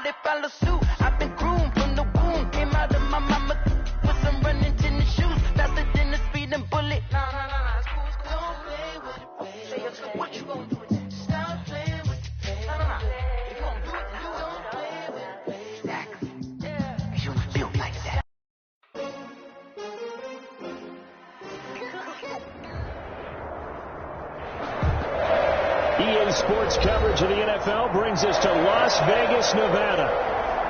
they follow suit. I've been groomed from the womb. Came out of my mama with some running tennis shoes. Faster than a speeding bullet. Nah, it's cool. Don't play with it, baby. What you gonna do with it? Stop playing with it, baby. Nah. If you gonna do it, don't play with it, baby. Exactly. Yeah. You was built like that. EA Sports coverage of the NFL brings us to Las Vegas, Nevada.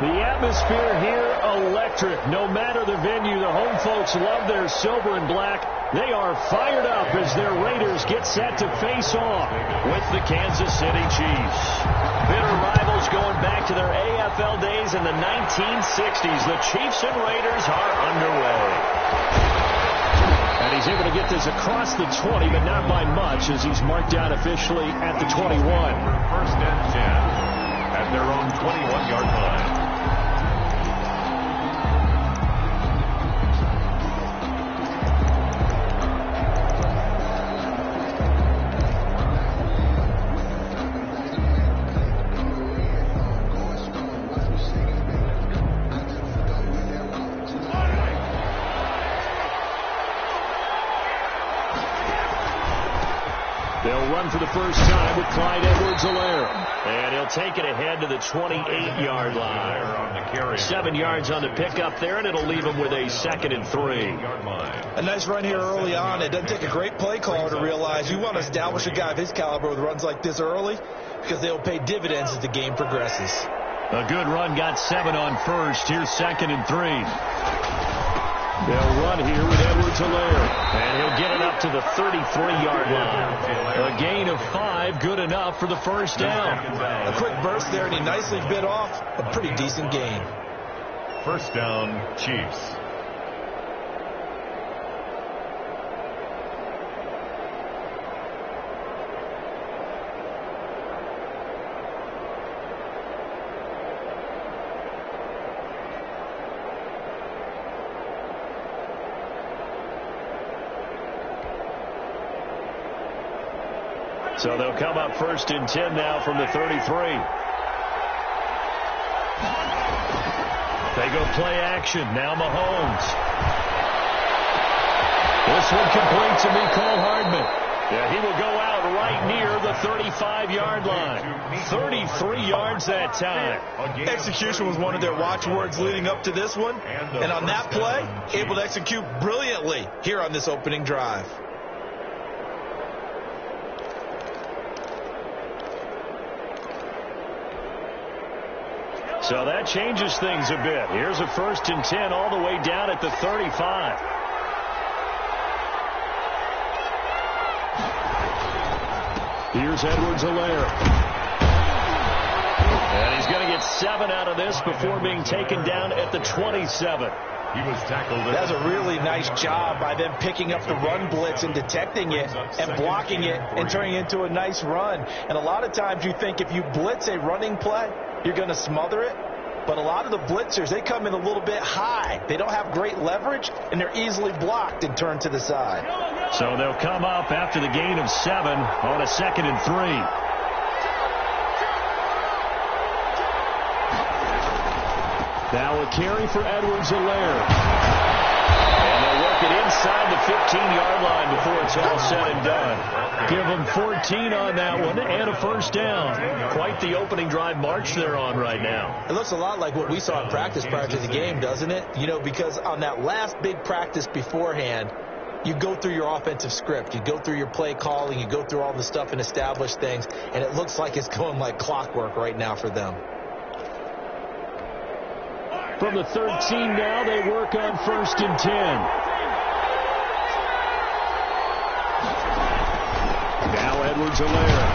The atmosphere here, electric. No matter the venue, the home folks love their silver and black. They are fired up as their Raiders get set to face off with the Kansas City Chiefs. Bitter rivals going back to their AFL days in the 1960s. The Chiefs and Raiders are underway. And he's able to get this across the 20, but not by much, as he's marked down officially at the 21. First and 10 at their own 21-yard line. They'll run for the first time with Clyde Edwards-Helaire. And he'll take it ahead to the 28-yard line. 7 yards on the pickup there, and it'll leave him with a 2nd and 3. A nice run here early on. It doesn't take a great play caller to realize you want to establish a guy of his caliber with runs like this early, because they'll pay dividends as the game progresses. A good run, got 7 on first. Here's 2nd and 3. They'll run here with Edwards-Helaire, and he'll get it up to the 33-yard line. A gain of 5, good enough for the first down. A quick burst there, and he nicely bit off a pretty decent gain. First down, Chiefs. So they'll come up 1st and 10 now from the 33. They go play action. Now Mahomes. This one complete to Mecole Hardman. Yeah, he will go out right near the 35-yard line. 33 yards that time. Execution was one of their watchwords leading up to this one. And on that play, able to execute brilliantly here on this opening drive. So that changes things a bit. Here's a 1st and 10 all the way down at the 35. Here's Edwards-Helaire. And he's going to get 7 out of this before being taken down at the 27. He was tackled. That's a really nice job by them picking up the run blitz and detecting it and blocking it and turning it into a nice run. And a lot of times you think if you blitz a running play, you're going to smother it. But a lot of the blitzers, they come in a little bit high. They don't have great leverage, and they're easily blocked and turned to the side. So they'll come up after the gain of 7 on a 2nd and 3. Now a carry for Edwards-Helaire. And they'll work it inside the 15-yard line before it's all said and done. Give them 14 on that one and a first down. Quite the opening drive march they're on right now. It looks a lot like what we saw in practice prior to the game, doesn't it? You know, because on that last big practice beforehand, you go through your offensive script. You go through your play calling. You go through all the stuff and establish things. And it looks like it's going like clockwork right now for them. From the 13 now, they work on 1st and 10. Now Edwards-Helaire.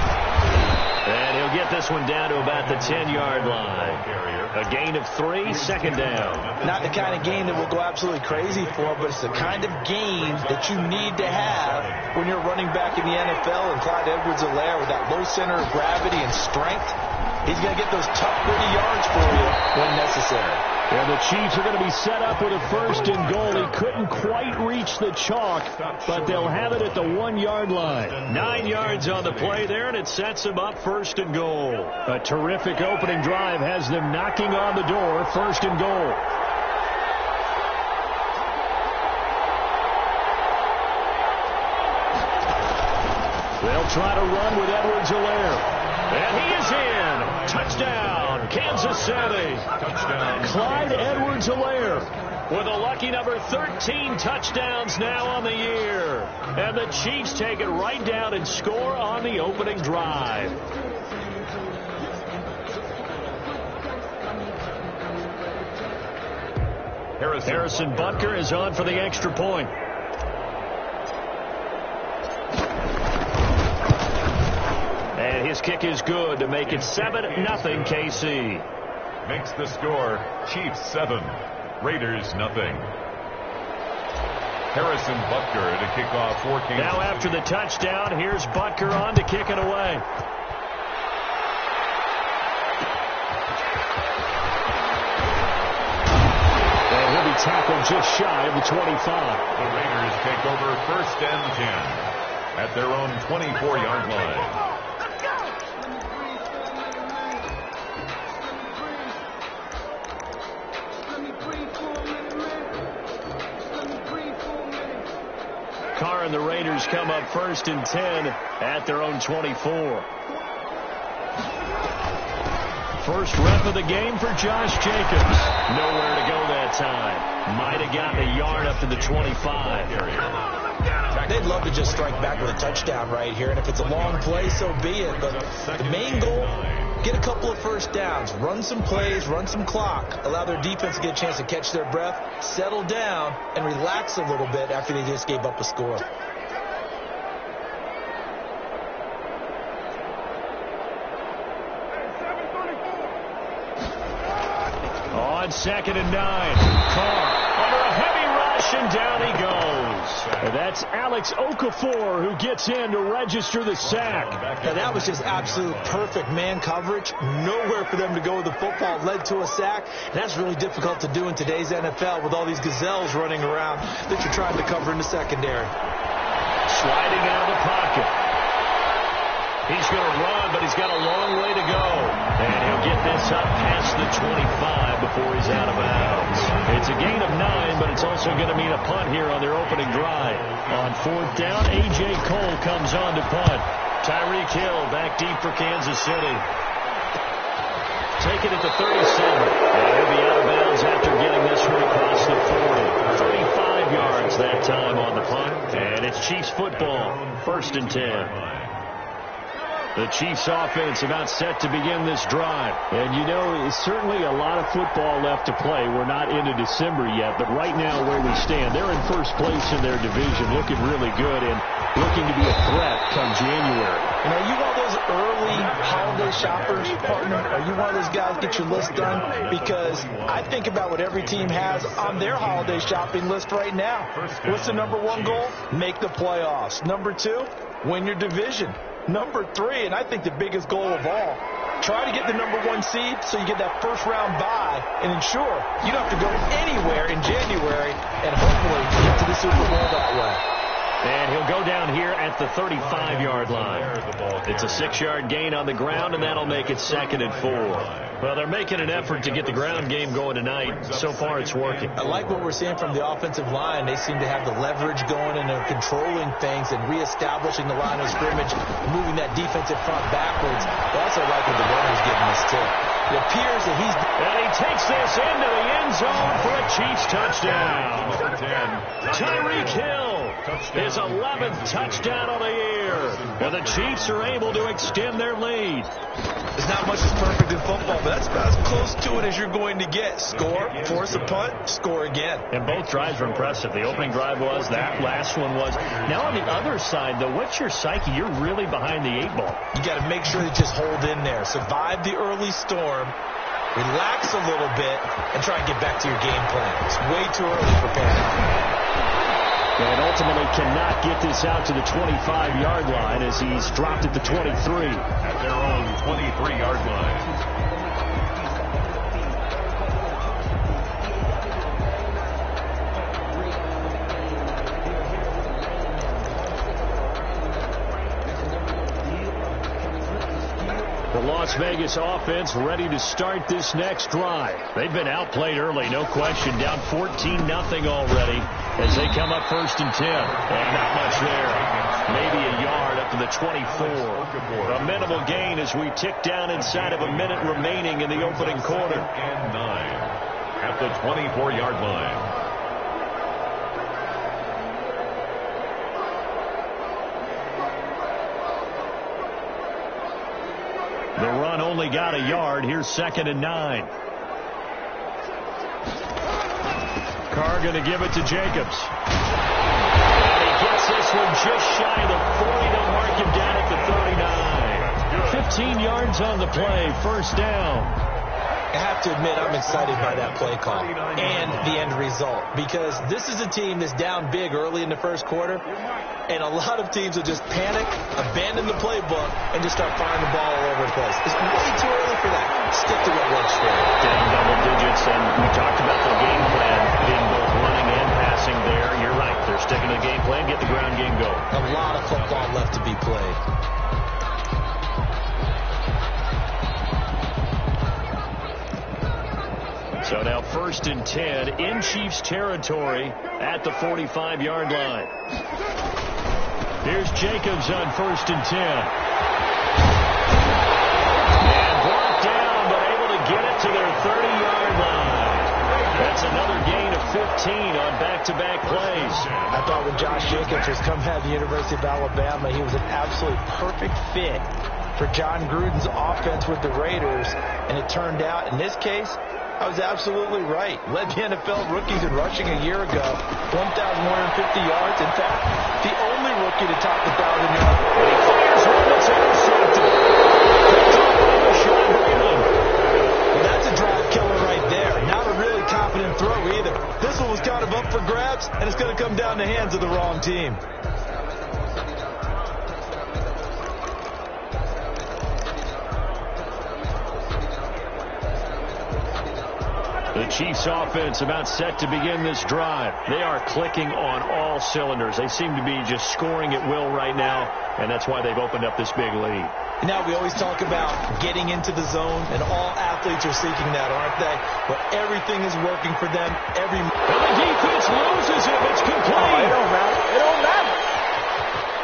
And he'll get this one down to about the 10-yard line. A gain of 3, 2nd down. Not the kind of gain that will go absolutely crazy for, but it's the kind of gain that you need to have when you're running back in the NFL. And Clyde Edwards-Helaire with that low center of gravity and strength, He's going to get those tough, gritty yards for you when necessary. And the Chiefs are going to be set up with a 1st and goal. He couldn't quite reach the chalk, but they'll have it at the 1-yard line. 9 yards on the play there, and it sets them up 1st and goal. A terrific opening drive has them knocking on the door, 1st and goal. They'll try to run with Edwards-Helaire. And he is in. Touchdown, Kansas City. Touchdown. Clyde Edwards-Helaire with a lucky number 13 touchdowns now on the year. And the Chiefs take it right down and score on the opening drive. Harrison Butker is on for the extra point. And his kick is good to make it 7-0 KC. Makes the score Chiefs 7, Raiders 0. Harrison Butker to kick off for Kansas. Now after the touchdown, here's Butker on to kick it away. And he'll be tackled just shy of the 25. The Raiders take over 1st and 10 at their own 24-yard line. Carr and the Raiders come up 1st and 10 at their own 24. First rep of the game for Josh Jacobs. Nowhere to go that time. Might have gotten a yard up to the 25. They'd love to just strike back with a touchdown right here, and if it's a long play, so be it. But the main goal, get a couple of first downs, run some plays, run some clock, allow their defense to get a chance to catch their breath, settle down, and relax a little bit after they just gave up a score. On 2nd and 9, Carr under a heavy rush, and down he goes. And that's Alex Okafor who gets in to register the sack. Now that was just absolute perfect man coverage. Nowhere for them to go with the football. Led to a sack. And that's really difficult to do in today's NFL with all these gazelles running around that you're trying to cover in the secondary. Sliding out of the pocket. He's going to run, but he's got a long way to go. And he'll get this up past the 25 before he's out of bounds. It's a gain of 9, but it's also going to mean a punt here on their opening drive. On 4th down, A.J. Cole comes on to punt. Tyreek Hill back deep for Kansas City. Take it at the 37. And he'll be out of bounds after getting this one across the 40. 35 yards that time on the punt. And it's Chiefs football, 1st and 10. The Chiefs offense about set to begin this drive. And you know, it's certainly a lot of football left to play. We're not into December yet, but right now where we stand, they're in 1st place in their division, looking really good and looking to be a threat come January. And are you one of those early holiday shoppers, partner? Are you one of those guys get your list done? Because I think about what every team has on their holiday shopping list right now. What's the number 1 goal? Make the playoffs. Number 2, win your division. Number 3, and I think the biggest goal of all, try to get the number 1 seed so you get that first-round bye and ensure you don't have to go anywhere in January and hopefully get to the Super Bowl that way. And he'll go down here at the 35-yard line. It's a 6-yard gain on the ground, and that'll make it 2nd and 4. Well, they're making an effort to get the ground game going tonight. So far, it's working. I like what we're seeing from the offensive line. They seem to have the leverage going, and they're controlling things and reestablishing the line of scrimmage, moving that defensive front backwards. I also like what the runner's giving us, too. It appears that he's... And he takes this into the end zone for a Chiefs touchdown. Tyreek Hill, his 11th touchdown of the year. And the Chiefs are able to extend their lead. There's not much that's perfect in football, but that's about as close to it as you're going to get. Score, force a punt, score again. And both drives were impressive. The opening drive was, that last one was. Now on the other side, though, what's your psyche? You're really behind the 8 ball. You got to make sure to just hold in there. Survive the early storm, relax a little bit, and try and get back to your game plan. It's way too early for panic. And ultimately cannot get this out to the 25-yard line as he's dropped at the 23. At their own 23-yard line. Las Vegas offense ready to start this next drive. They've been outplayed early, no question. Down 14-0 already as they come up 1st and 10. And not much there. Maybe a yard up to the 24. A minimal gain as we tick down inside of a minute remaining in the opening quarter. And 9 at the 24-yard line. The run only got a yard. Here's 2nd and 9. Carr going to give it to Jacobs. And he gets this one just shy of the 40. They'll mark him down at the 39. 15 yards on the play. 1st down. I have to admit I'm excited by that play call and the end result, because this is a team that's down big early in the first quarter, and a lot of teams will just panic, abandon the playbook, and just start firing the ball all over the place. It's way too early for that. Stick to what works for you. Down double digits, and we talked about the game plan being both running and passing there. You're right. They're sticking to the game plan, get the ground game going. A lot of football left to be played. So now 1st and 10 in Chiefs territory at the 45-yard line. Here's Jacobs on 1st and 10. And brought down, but able to get it to their 30-yard line. That's another gain of 15 on back-to-back plays. I thought when Josh Jacobs was coming out of the University of Alabama, he was an absolutely perfect fit for John Gruden's offense with the Raiders. And it turned out, in this case, I was absolutely right. Led the NFL rookies in rushing a year ago, 1,150 yards. In fact, the only rookie to top 1,000 yards. And he fires one that's intercepted. Well, that's a drive killer right there. Not a really confident throw either. This one was kind of up for grabs, and it's going to come down the hands of the wrong team. The Chiefs offense about set to begin this drive. They are clicking on all cylinders. They seem to be just scoring at will right now, and that's why they've opened up this big lead. Now, we always talk about getting into the zone, and all athletes are seeking that, aren't they? But everything is working for them. And the defense loses him. It's complete. It don't matter. It don't matter.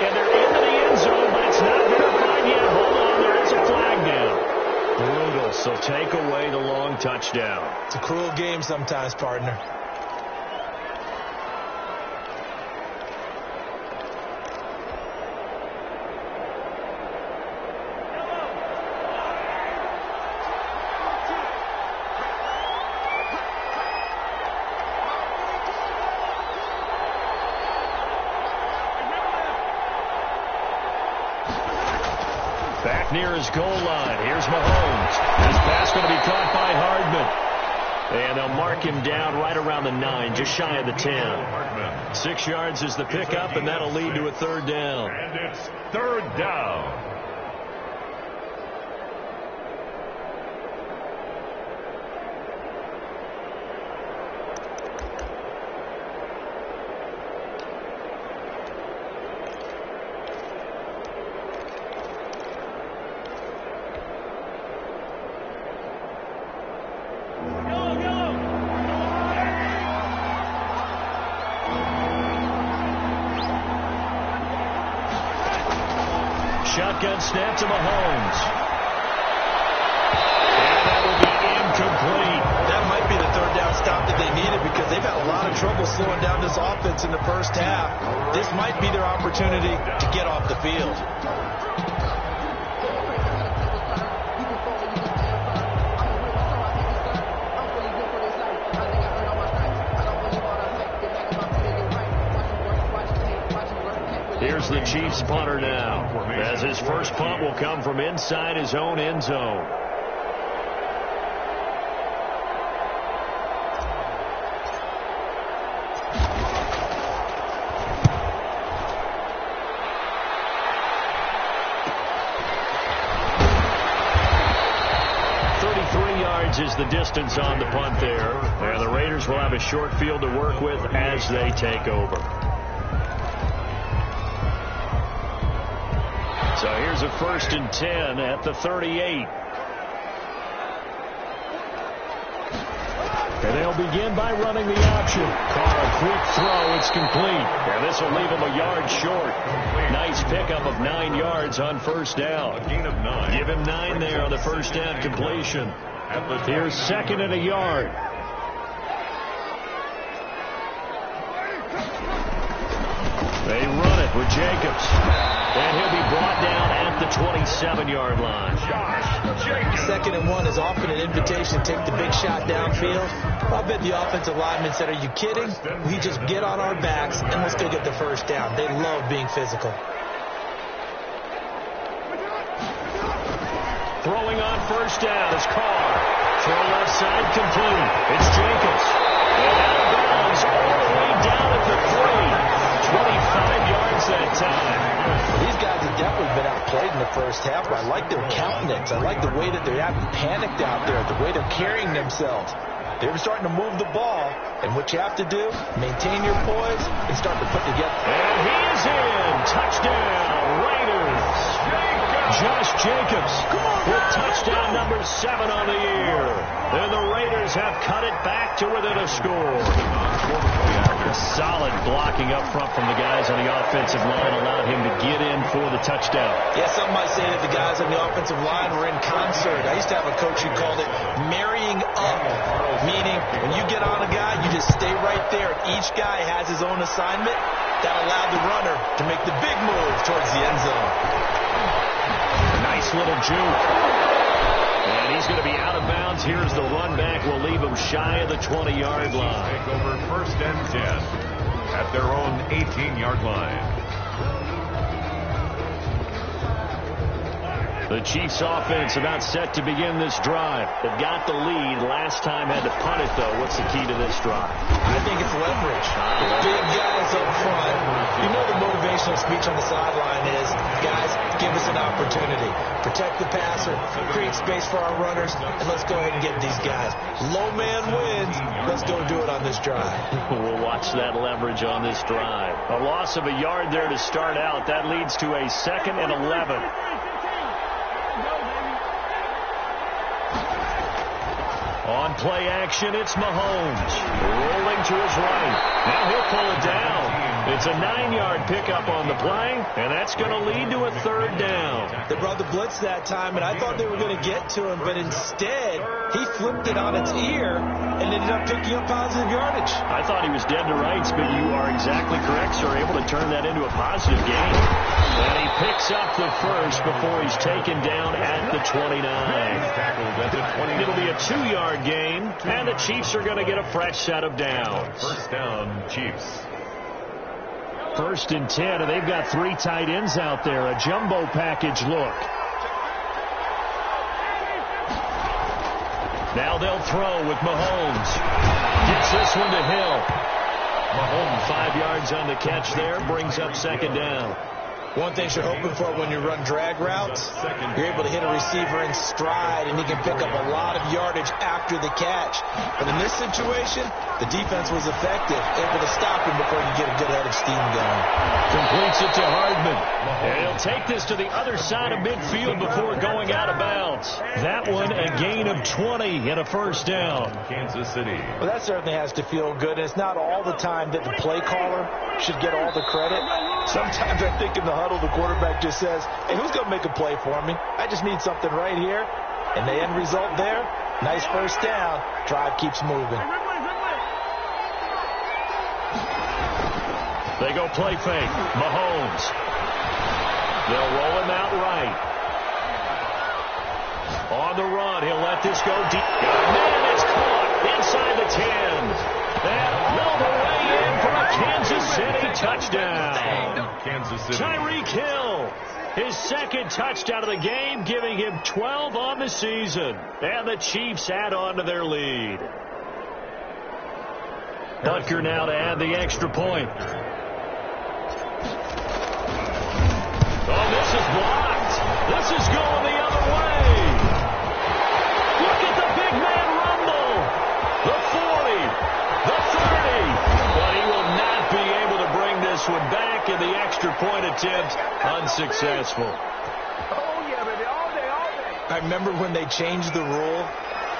And they're into the end zone, but it's not verified yet. Hold on, there is a flag down. Brutal, so take away the long touchdown. It's a cruel game sometimes, partner. Back near his goal line. Here's Mahomes. This pass going to be caught by Hardman. And they'll mark him down right around the 9, just shy of the 10. 6 yards is the pickup, and that'll lead to a 3rd down. And it's 3rd down. Shotgun snap to Mahomes. And that will be incomplete. That might be the 3rd down stop that they needed, because they've had a lot of trouble slowing down this offense in the first half. This might be their opportunity to get off the field. Here's the Chiefs punter now, as his first punt will come from inside his own end zone. Is the distance on the punt there, and the Raiders will have a short field to work with as they take over. So here's a 1st and 10 at the 38. And they'll begin by running the option. Carr, a quick throw. It's complete. And this will leave him a yard short. Nice pickup of 9 yards on first down. A gain of 9. Give him 9 there on the first down completion. Here's 2nd and a yard. They run it with Jacobs. And he'll be brought down at the 27-yard line. 2nd and 1 is often an invitation to take the big shot downfield. I bet the offensive lineman said, are you kidding? We just get on our backs and let's go get the first down. They love being physical. Throwing on first down is Carr. Throw left side complete. It's Jacobs. And out of bounds all the way down at the 3. 25 yards that time. These guys have definitely been outplayed in the first half, but I like their countenance. I like the way that they're having panicked out there, the way they're carrying themselves. They're starting to move the ball, and what you have to do, maintain your poise and start to put together. And he is in. Touchdown, Raiders. Josh Jacobs with touchdown number 7 on the year. And the Raiders have cut it back to within a score. Solid blocking up front from the guys on the offensive line allowed him to get in for the touchdown. Yeah, some might say that the guys on the offensive line were in concert. I used to have a coach who called it marrying up, meaning when you get on a guy, you just stay right there. Each guy has his own assignment that allowed the runner to make the big move towards the end zone. Nice little juke. And he's going to be out of bounds. Here's the run back. Will leave him shy of the 20-yard line. Take over 1st and 10 at their own 18-yard line. The Chiefs offense about set to begin this drive. They've got the lead. Last time had to punt it, though. What's the key to this drive? I think it's leverage. The big guys up front. You know the motivational speech on the sideline is, guys, give us an opportunity. Protect the passer, create space for our runners, and let's go ahead and get these guys. Low man wins. Let's go do it on this drive. We'll watch that leverage on this drive. A loss of a yard there to start out. That leads to a 2nd and 11. On play action, it's Mahomes. Rolling to his right. Now he'll pull it down. It's a 9-yard pickup on the play, and that's going to lead to a 3rd down. They brought the blitz that time, and I thought they were going to get to him, but instead, he flipped it on its ear and ended up picking up positive yardage. I thought he was dead to rights, but you are exactly correct, sir. Able to turn that into a positive gain. And he picks up the first before he's taken down at the 29. It'll be a 2-yard gain, and the Chiefs are going to get a fresh set of downs. 1st down, Chiefs. 1st and 10, and they've got 3 tight ends out there. A jumbo package look. Now they'll throw with Mahomes. Gets this one to Hill. Mahomes 5 yards on the catch there. Brings up 2nd down. One thing you're hoping for when you run drag routes, you're able to hit a receiver in stride, and he can pick up a lot of yardage after the catch. But in this situation, the defense was effective, able to stop him before you get a good head of steam going. Completes it to Hardman. And he'll take this to the other side of midfield before going out of bounds. That one a gain of 20 and a 1st down. Kansas City. Well, that certainly has to feel good. And it's not all the time that the play caller should get all the credit. Sometimes I think in the huddle, the quarterback just says, hey, who's going to make a play for me? I just need something right here. And the end result there, nice 1st down. Drive keeps moving. They go play fake. Mahomes. They'll roll him out right. On the run, he'll let this go deep. Man, it's caught inside the 10. And all the way in for a Kansas City touchdown. Kansas City. Tyreek Hill, his 2nd touchdown of the game, giving him 12 on the season. And the Chiefs add on to their lead. Butker now to add the extra point. Oh, this is blocked. This is going the other way. Look at the big man rumble. The 40, the 30. But he will not be able to bring this one back, and the extra point attempt unsuccessful. I remember when they changed the rule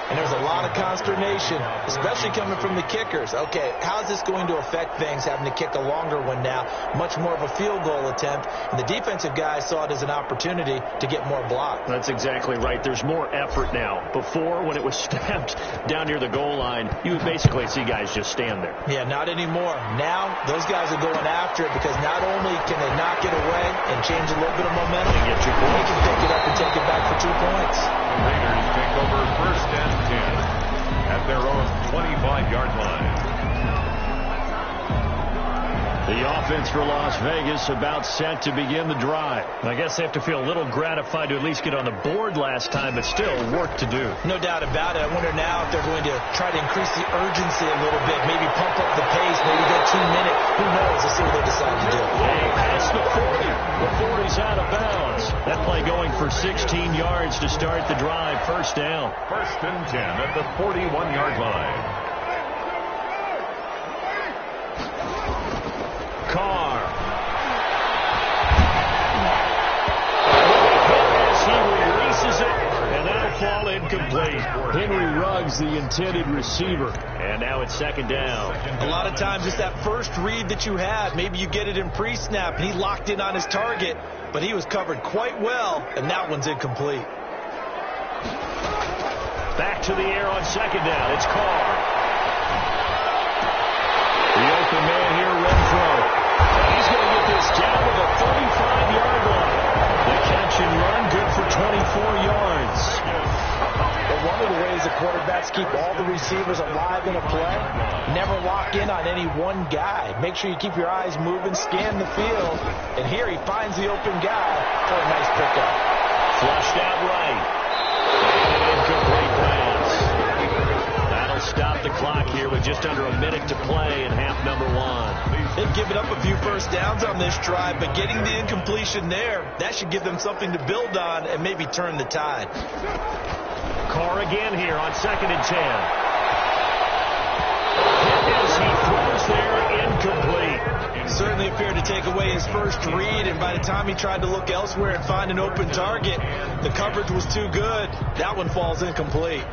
and there's a lot of consternation, especially coming from the kickers. Okay, how's this going to affect things, having to kick a longer one now, much more of a field goal attempt, and the defensive guys saw it as an opportunity to get more block. That's exactly right. There's more effort now. Before, when it was snapped down near the goal line, you would basically see guys just stand there. Yeah, not anymore. Now, those guys are going after it because not only can they knock it away and change a little bit of momentum, They get 2 points. they can pick it up and take it back for 2 points. The Raiders take over first and 10 at their own 25-yard line. The offense for Las Vegas about set to begin the drive. I guess they have to feel a little gratified to at least get on the board last time, but still work to do. No doubt about it. I wonder now if they're going to try to increase the urgency a little bit, maybe pump up the pace, maybe go 2 minutes. Who knows? Let's see what they decide to do. Hey, past the 40 before he's out of bounds. That play going for 16 yards to start the drive. First down. First and 10 at the 41-yard line. Carr. As he releases it, and that'll fall incomplete. Henry Ruggs, the intended receiver. And now it's second down. A lot of times it's that first read that you have. Maybe you get it in pre-snap, and he locked in on his target, but he was covered quite well, and that one's incomplete. Back to the air on second down. It's Carr. The open man here, Renfro. He's going to get this down to the 35-yard line. The catch and run, good for 24 yards. But one of the ways the quarterbacks keep all the receivers alive in a play, never lock in on any one guy. Make sure you keep your eyes moving, scan the field, and here he finds the open guy for a nice pickup. Flushed out right. And incomplete pass. That'll stop the clock here with just under a minute to play in half number 1. They've given up a few first downs on this drive, but getting the incompletion there, that should give them something to build on and maybe turn the tide. Carr again here on second and 10. As he throws there, incomplete. Certainly appeared to take away his first read, and by the time he tried to look elsewhere and find an open target, the coverage was too good. That one falls incomplete.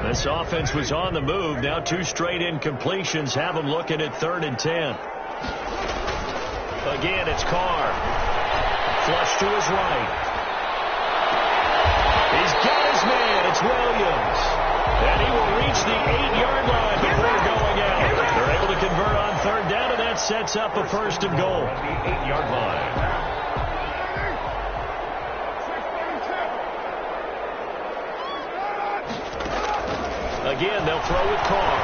This offense was on the move. Now 2 straight incompletions have them looking at third and 10. Again, it's Carr. Flush to his right. He's got his man. It's Williams. And he will reach the 8-yard line before going out. They're able to convert on third down, and that sets up a first and goal. The 8-yard line. Again, they'll throw with Carr.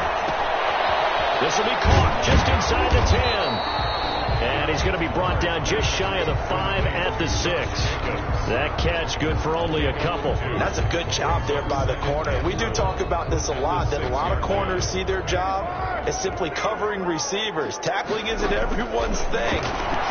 This will be caught just inside the 10. And he's going to be brought down just shy of the 5 at the 6. That catch good for only a couple. That's a good job there by the corner. We do talk about this a lot, that a lot of corners see their job as simply covering receivers. Tackling isn't everyone's thing.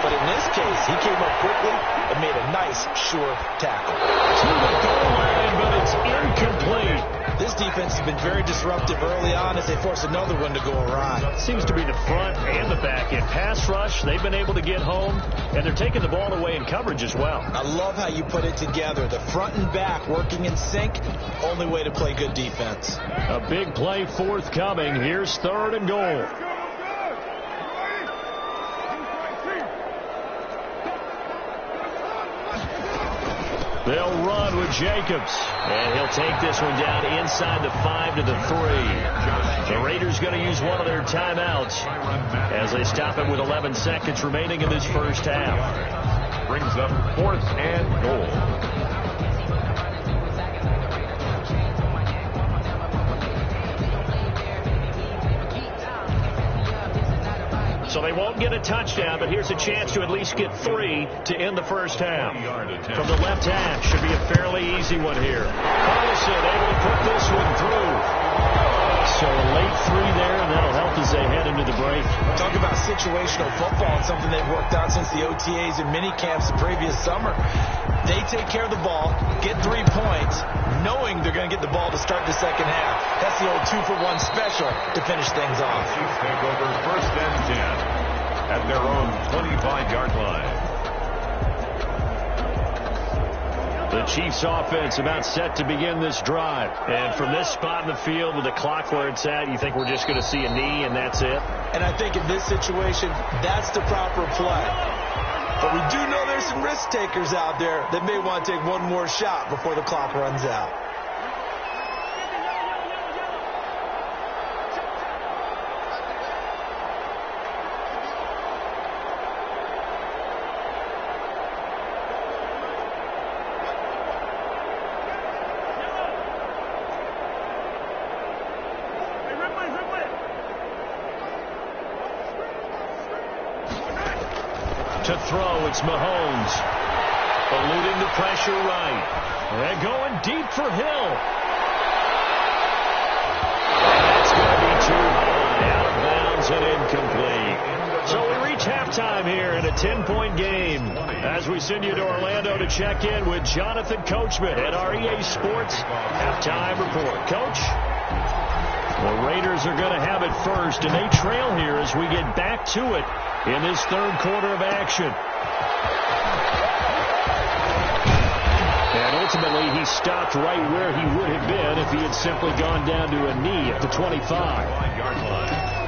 But in this case, he came up quickly and made a nice, sure tackle. To the goal line, but it's incomplete. This defense has been very disruptive early on as they force another one to go awry. Seems to be the front and the back end. Pass rush, they've been able to get home, and they're taking the ball away in coverage as well. I love how you put it together. The front and back working in sync, only way to play good defense. A big play forthcoming. Here's third and goal. They'll run with Jacobs, and he'll take this one down inside the 5 to the 3. The Raiders going to use one of their timeouts as they stop it with 11 seconds remaining in this first half. Brings up 4th and goal. So they won't get a touchdown, but here's a chance to at least get 3 to end the first half. From the left hash, should be a fairly easy one here. Carlson able to put this one through. So a late 3 there, and that'll help as they head into the break. Talk about situational football, and something they've worked on since the OTAs and mini camps the previous summer. They take care of the ball, get 3 points, knowing they're going to get the ball to start the second half. That's the old 2-for-1 special to finish things off. Chiefs take over first and 10 at their own 25-yard line. The Chiefs offense about set to begin this drive. And from this spot in the field with the clock where it's at, you think we're just going to see a knee and that's it? And I think in this situation, that's the proper play. But we do know there's some risk takers out there that may want to take one more shot before the clock runs out. To throw, it's Mahomes. Eluding the pressure right. And going deep for Hill. That's going to be too high. Out of bounds and incomplete. So we reach halftime here in a 10-point game. As we send you to Orlando to check in with Jonathan Coachman at our EA Sports Halftime Report. Coach? The Raiders are going to have it first, and they trail here as we get back to it in this third quarter of action. And ultimately, he stopped right where he would have been if he had simply gone down to a knee at the 25-yard line.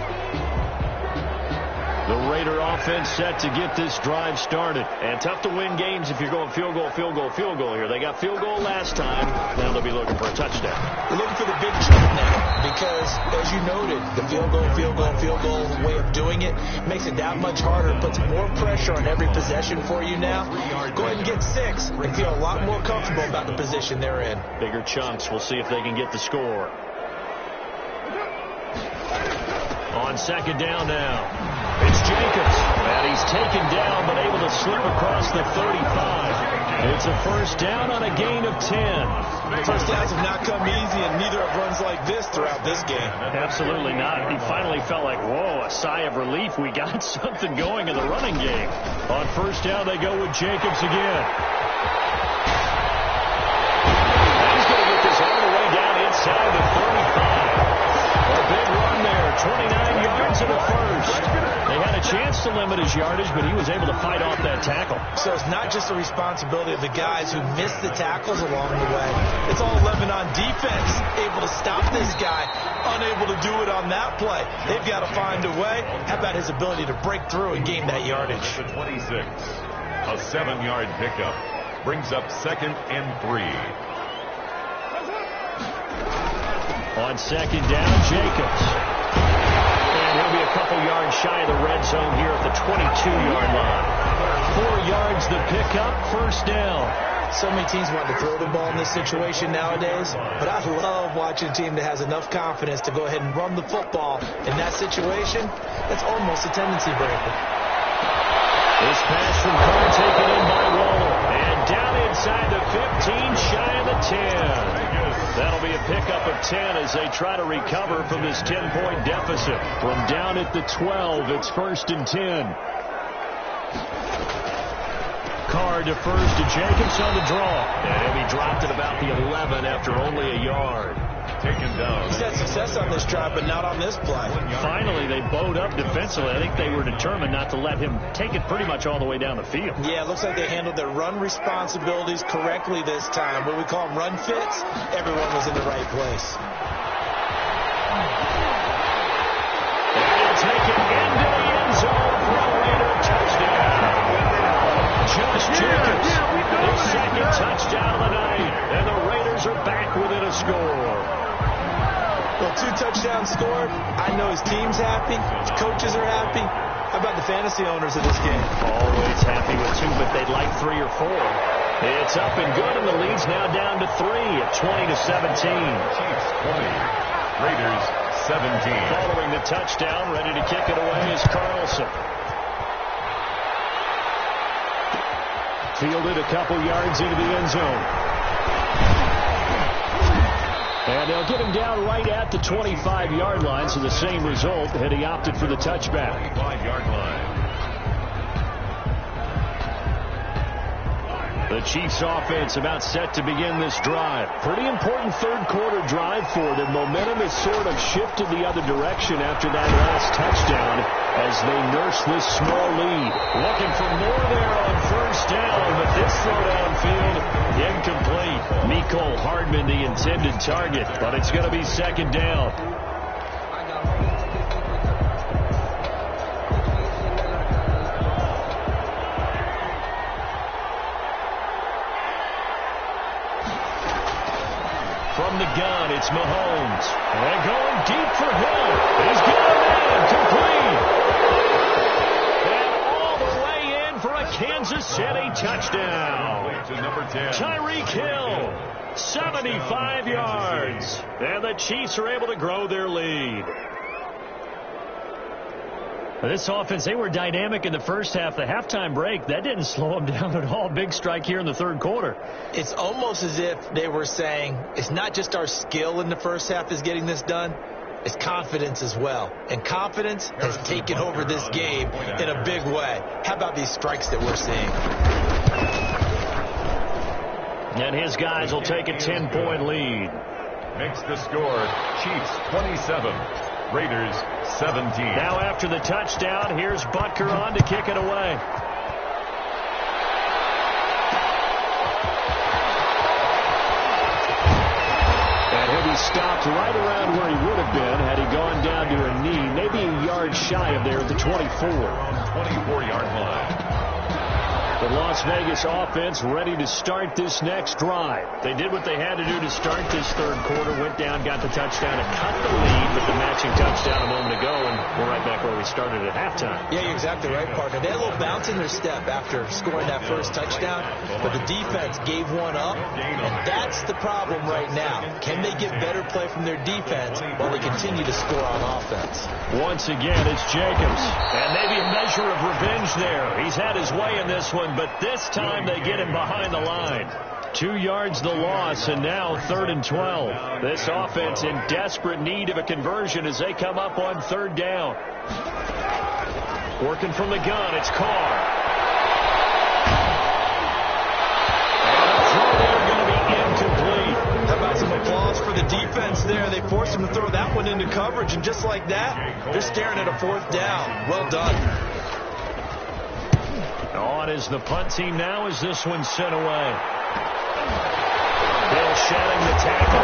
The Raider offense set to get this drive started. And tough to win games if you're going field goal, field goal, field goal here. They got field goal last time. Now they'll be looking for a touchdown. They're looking for the big chunk now because, as you noted, the field goal way of doing it makes it that much harder, puts more pressure on every possession for you now. Go ahead and get 6 and feel a lot more comfortable about the position they're in. Bigger chunks. We'll see if they can get the score. On second down now. It's Jacobs, and he's taken down but able to slip across the 35. It's a first down on a gain of 10. First downs have not come easy, and neither have runs like this throughout this game. Absolutely not. He finally felt like, whoa, a sigh of relief. We got something going in the running game. On first down, they go with Jacobs again. And he's going to get this all the way down inside the 35. A big run there, 29 yards in the first. They had a chance to limit his yardage, but he was able to fight off that tackle. So it's not just the responsibility of the guys who missed the tackles along the way. It's all 11 on defense, able to stop this guy, unable to do it on that play. They've got to find a way. How about his ability to break through and gain that yardage? The 26, a 7-yard pickup, brings up 2nd and 3. On second down, Jacobs. And he'll be a couple yards shy of the red zone here at the 22-yard line. 4 yards the pickup, first down. So many teams want to throw the ball in this situation nowadays, but I love watching a team that has enough confidence to go ahead and run the football. In that situation, that's almost a tendency breaker. This pass from Carr taken in by Waller. And down inside the 15, shy of the 10. That'll be a pickup of 10 as they try to recover from this 10-point deficit. From down at the 12, it's 1st and 10. Carr defers to Jacobs on the draw. And he dropped at about the 11 after only a yard. Taken down. He's had success on this drive, but not on this play. Finally, they bowed up defensively. I think they were determined not to let him take it pretty much all the way down the field. Yeah, it looks like they handled their run responsibilities correctly this time. When we call them run fits, everyone was in the right place. And taken into the end zone for a Raider touchdown. Josh Jacobs, his second touchdown of the night. And the Raiders are back within a score. Well, 2 touchdowns scored. I know his team's happy. His coaches are happy. How about the fantasy owners of this game? Always happy with 2, but they'd like 3 or 4. It's up and good, and the lead's now down to 3 at 20-17. Chiefs 20, Raiders 17. Following the touchdown, ready to kick it away is Carlson. Fielded a couple yards into the end zone. And they'll get him down right at the 25-yard line, so the same result had he opted for the touchback. 25-yard line. The Chiefs offense about set to begin this drive. Pretty important third quarter drive for them. Momentum has sort of shifted the other direction after that last touchdown as they nurse this small lead. Looking for more there on first down, but this throw downfield incomplete. Mecole Hardman the intended target, but it's going to be second down. From the gun, it's Mahomes. And going deep for Hill. He's got a man complete. And all the way in for a Kansas City touchdown. To number 10. Tyreek Hill, 75 yards. And the Chiefs are able to grow their lead. This offense, they were dynamic in the first half. The halftime break, that didn't slow them down at all. Big strike here in the third quarter. It's almost as if they were saying, it's not just our skill in the first half is getting this done, it's confidence as well. And confidence has taken over this game in a big way. How about these strikes that we're seeing? And his guys will take a 10-point lead. Makes the score Chiefs 27. Raiders 17. Now after the touchdown, here's Butker on to kick it away. And he'll be stopped right around where he would have been had he gone down to a knee, maybe a yard shy of there at the 24. 24-yard line. The Las Vegas offense ready to start this next drive. They did what they had to do to start this third quarter, went down, got the touchdown, and cut the lead with the matching touchdown a moment ago, and we're right back where we started at halftime. Yeah, you're exactly right, partner. They had a little bounce in their step after scoring that first touchdown, but the defense gave one up, and that's the problem right now. Can they get better play from their defense while they continue to score on offense? Once again, it's Jacobs, and maybe a measure of revenge there. He's had his way in this one, but this time they get him behind the line. 2 yards the loss, and now 3rd and 12. This offense in desperate need of a conversion as they come up on 3rd down. Working from the gun, it's Carr. And the throw there going to be incomplete. How about some applause for the defense there? They forced him to throw that one into coverage, and just like that, they're staring at a 4th down. Well done. On is the punt team now as this one's sent away. Bill shedding the tackle.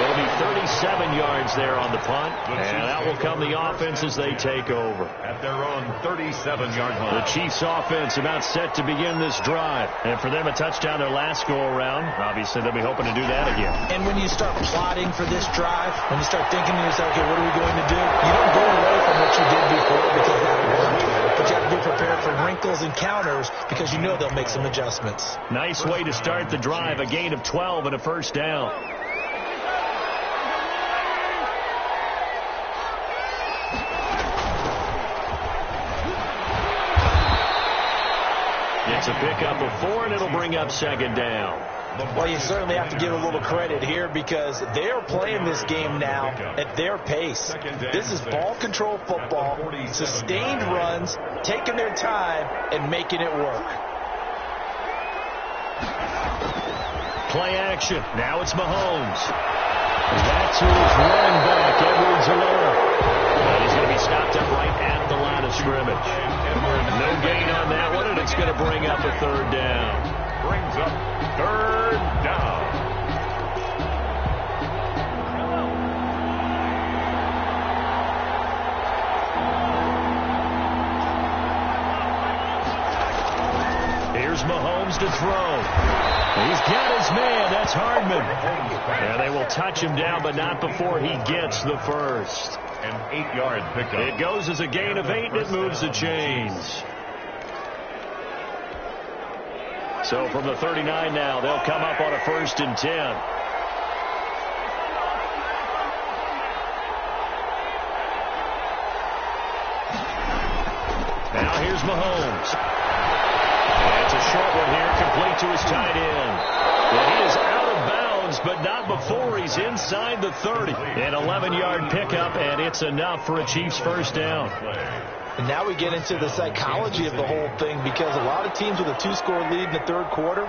It'll be 37 yards there on the punt, and that will come the offense as they take over. At their own 37-yard line. The Chiefs offense about set to begin this drive. And for them, a touchdown their last go-around. Obviously, they'll be hoping to do that again. And when you start plotting for this drive, when you start thinking to yourself, okay, what are we going to do? You don't go away from what you did before because that worked. But you have to be prepared for wrinkles and counters because you know they'll make some adjustments. Nice way to start the drive. A gain of 12 and a first down. It's a pickup of 4, and it'll bring up 2nd down. Well, you certainly have to give a little credit here because they're playing this game now at their pace. This is ball control football, sustained runs, taking their time, and making it work. Play action. Now it's Mahomes. That's who is running back, Edwards-Helaire. And he's going to be stopped up right at the line of scrimmage. No gain on that one, and it's going to bring up a 3rd down. Brings up 3rd down. Here's Mahomes to throw. He's got his man. That's Hardman. And they will touch him down, but not before he gets the first. An 8-yard pickup. It goes as a gain of 8, and it moves the chains. So from the 39 now, they'll come up on a 1st and 10. Now here's Mahomes. And it's a short one here, complete to his tight end. And he is out of bounds, but not before he's inside the 30. An 11-yard pickup, and it's enough for a Chiefs first down. And now we get into the psychology of the whole thing, because a lot of teams with a 2-score lead in the third quarter,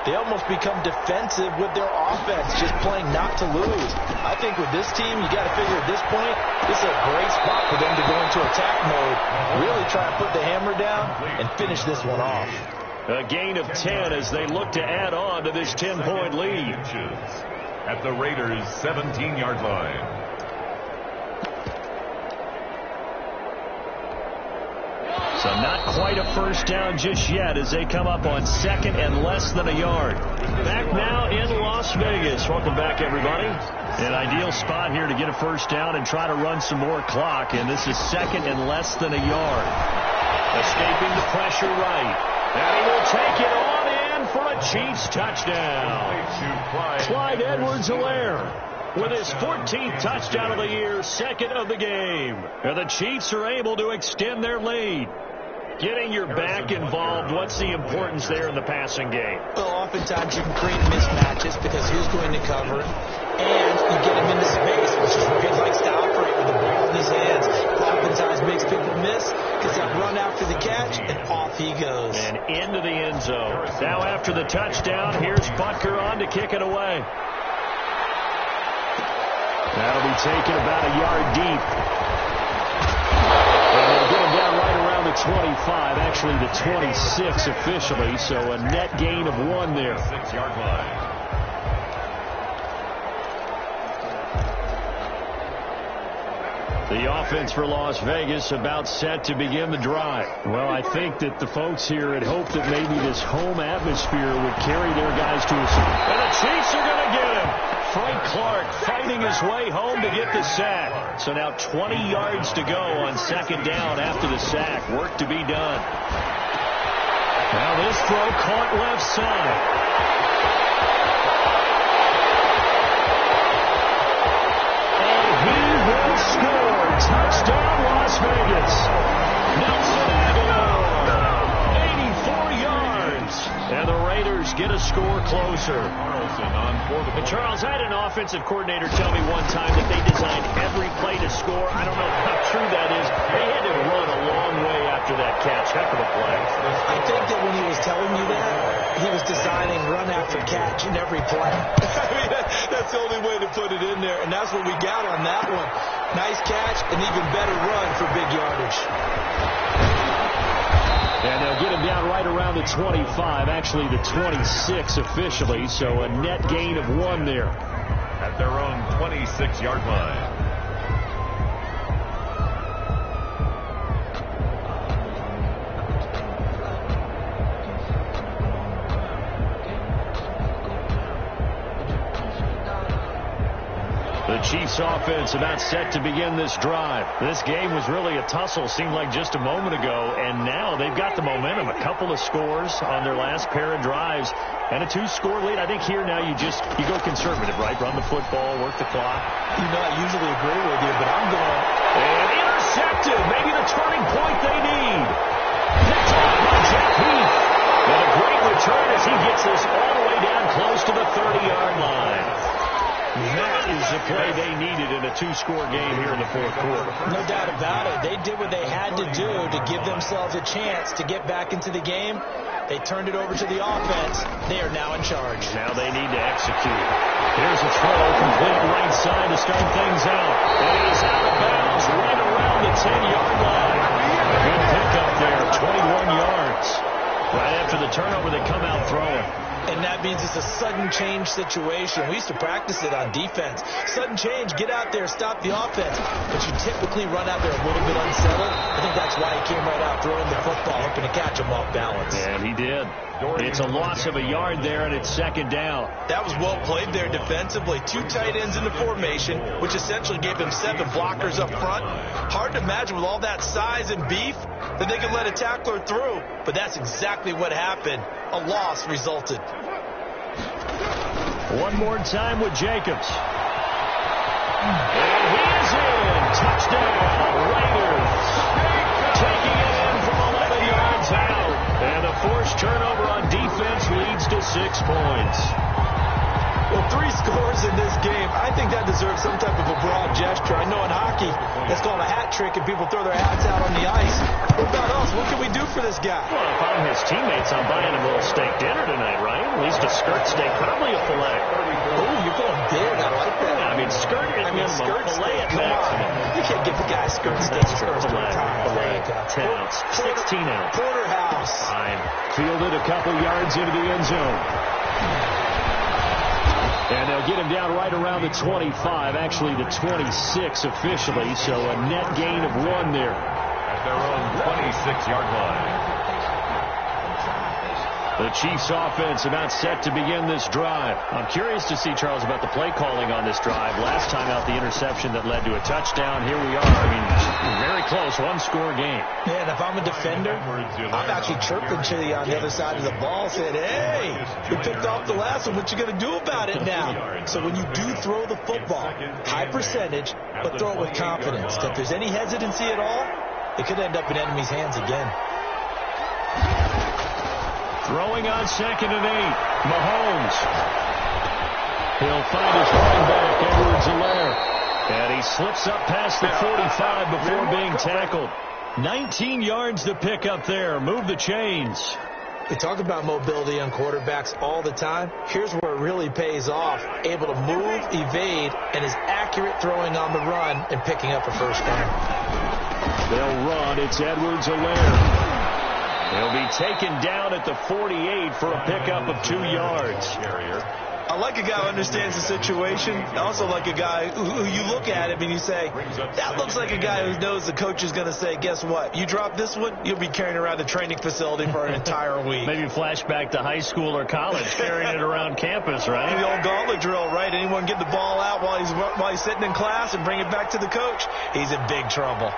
they almost become defensive with their offense, just playing not to lose. I think with this team, you got to figure at this point, this is a great spot for them to go into attack mode, really try to put the hammer down and finish this one off. A gain of 10 as they look to add on to this 10-point lead. At the Raiders' 17-yard line. So not quite a first down just yet as they come up on second and less than a yard. Back now in Las Vegas. Welcome back, everybody. An ideal spot here to get a first down and try to run some more clock. And this is second and less than a yard. Escaping the pressure right. And he will take it on in for a Chiefs touchdown. Clyde Edwards-Helaire with his 14th touchdown of the year, second of the game. And the Chiefs are able to extend their lead. Getting your back involved, what's the importance there in the passing game? Well, oftentimes you can create mismatches because who's going to cover, and you get him into space, which is where he likes to operate with the ball in his hands. Oftentimes makes people miss, gets that run after the catch, and off he goes. And into the end zone. Now after the touchdown, here's Butker on to kick it away. That'll be taken about a yard deep. And they'll get him down right around the 25, actually the 26 officially, so a net gain of 1 there. 6-yard line. The offense for Las Vegas about set to begin the drive. Well, I think that the folks here had hoped that maybe this home atmosphere would carry their guys to a... And the Chiefs are going to get him. Frank Clark fighting his way home to get the sack. So now 20 yards to go on second down after the sack. Work to be done. Now this throw caught left side. And he will score. Touchdown, Las Vegas. Nelson Aguilar, 84 yards. And the Raiders get a score closer. And Charles, I had an offensive coordinator tell me one time that they designed every play to score. I don't know how true that is. They had to run a long way after that catch. Heck of a play. I think that when he was telling you that, he was designing run after catch in every play. I mean, that's the only way to put it in there, and that's what we got on that one. Nice catch, an even better run for big yardage. And they'll get him down right around the 25, actually the 26 officially, so a net gain of 1 there. At their own 26-yard line. The Chiefs offense about set to begin this drive. This game was really a tussle, seemed like just a moment ago, and now they've got the momentum. A couple of scores on their last pair of drives and a 2-score lead. I think here now you go conservative, right? Run the football, work the clock. You know, I usually agree with you, but I'm going. And intercepted. Maybe the turning point they need. Picked off by Jeff Heath. And a great return as he gets this all the way down close to the 30-yard line. That is the play they needed in a 2-score game here in the fourth quarter. No doubt about it. They did what they had to do to give themselves a chance to get back into the game. They turned it over to the offense. They are now in charge. Now they need to execute. Here's a throw, complete right side to start things out. And it is out of bounds right around the 10-yard line. Good pickup there, 21 yards. Right after the turnover, they come out throwing. And that means it's a sudden change situation. We used to practice it on defense. Sudden change, get out there, stop the offense. But you typically run out there a little bit unsettled. I think that's why he came right out throwing the football, hoping to catch him off balance. And he did. It's a loss of a yard there, and it's second down. That was well played there defensively. 2 tight ends in the formation, which essentially gave him 7 blockers up front. Hard to imagine with all that size and beef that they could let a tackler through. But that's exactly what happened. A loss resulted. One more time with Jacobs. And he is in. Touchdown, Raiders. Taking it in from 11 yards out. And a forced turnover on defense leads to 6 points. Well, 3 scores in this game. I think that deserves some type of a broad gesture. I know in hockey, it's called a hat trick, and people throw their hats out on the ice. What about us? What can we do for this guy? Well, if I'm his teammates, I'm buying him a little steak dinner tonight, right? At least a skirt steak, probably a filet. Oh, you're going big. I like that. I mean, skirt at minimum, filet at maximum. You can't give the guy a skirt steak first Filet, time. 10 ounce, 16 ounce. Porterhouse. Fine. Fielded a couple yards into the end zone. And they'll get him down right around the 25, actually the 26 officially, so a net gain of 1 there. At their own 26-yard line. The Chiefs offense about set to begin this drive. I'm curious to see, Charles, about the play calling on this drive. Last time out, the interception that led to a touchdown. Here we are. I mean, very close, one-score game. Yeah, and if I'm a defender, I'm actually chirping Chili on the other side of the ball, saying, hey, we picked off the last one. What you going to do about it now? So when you do throw the football, high percentage, but throw it with confidence. If there's any hesitancy at all, it could end up in enemy's hands again. Throwing on 2nd and 8. Mahomes. He'll find his running back, Edwards-Helaire. And he slips up past the 45 before being tackled. 19 yards to pick up there. Move the chains. We talk about mobility on quarterbacks all the time. Here's where it really pays off. Able to move, evade, and is accurate throwing on the run and picking up a first down. They'll run. It's Edwards-Helaire. He'll be taken down at the 48 for a pickup of 2 yards. I like a guy who understands the situation. I also like a guy who you look at him and you say, that looks like a guy who knows the coach is going to say, guess what? You drop this one, you'll be carrying around the training facility for an entire week. Maybe flashback to high school or college, carrying it around campus, right? The old gauntlet drill, right? Anyone get the ball out while he's sitting in class and bring it back to the coach? He's in big trouble.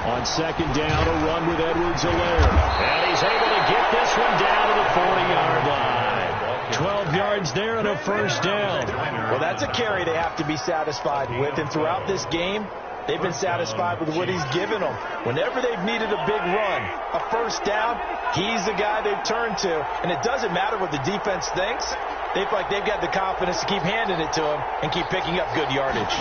On 2nd down, a run with Edwards-Helaire. And he's able to get this one down to the 40-yard line. 12 yards there and a first down. Well, that's a carry they have to be satisfied with. And throughout this game, they've been satisfied with what he's given them. Whenever they've needed a big run, a first down, he's the guy they've turned to. And it doesn't matter what the defense thinks. They feel like they've got the confidence to keep handing it to him and keep picking up good yardage.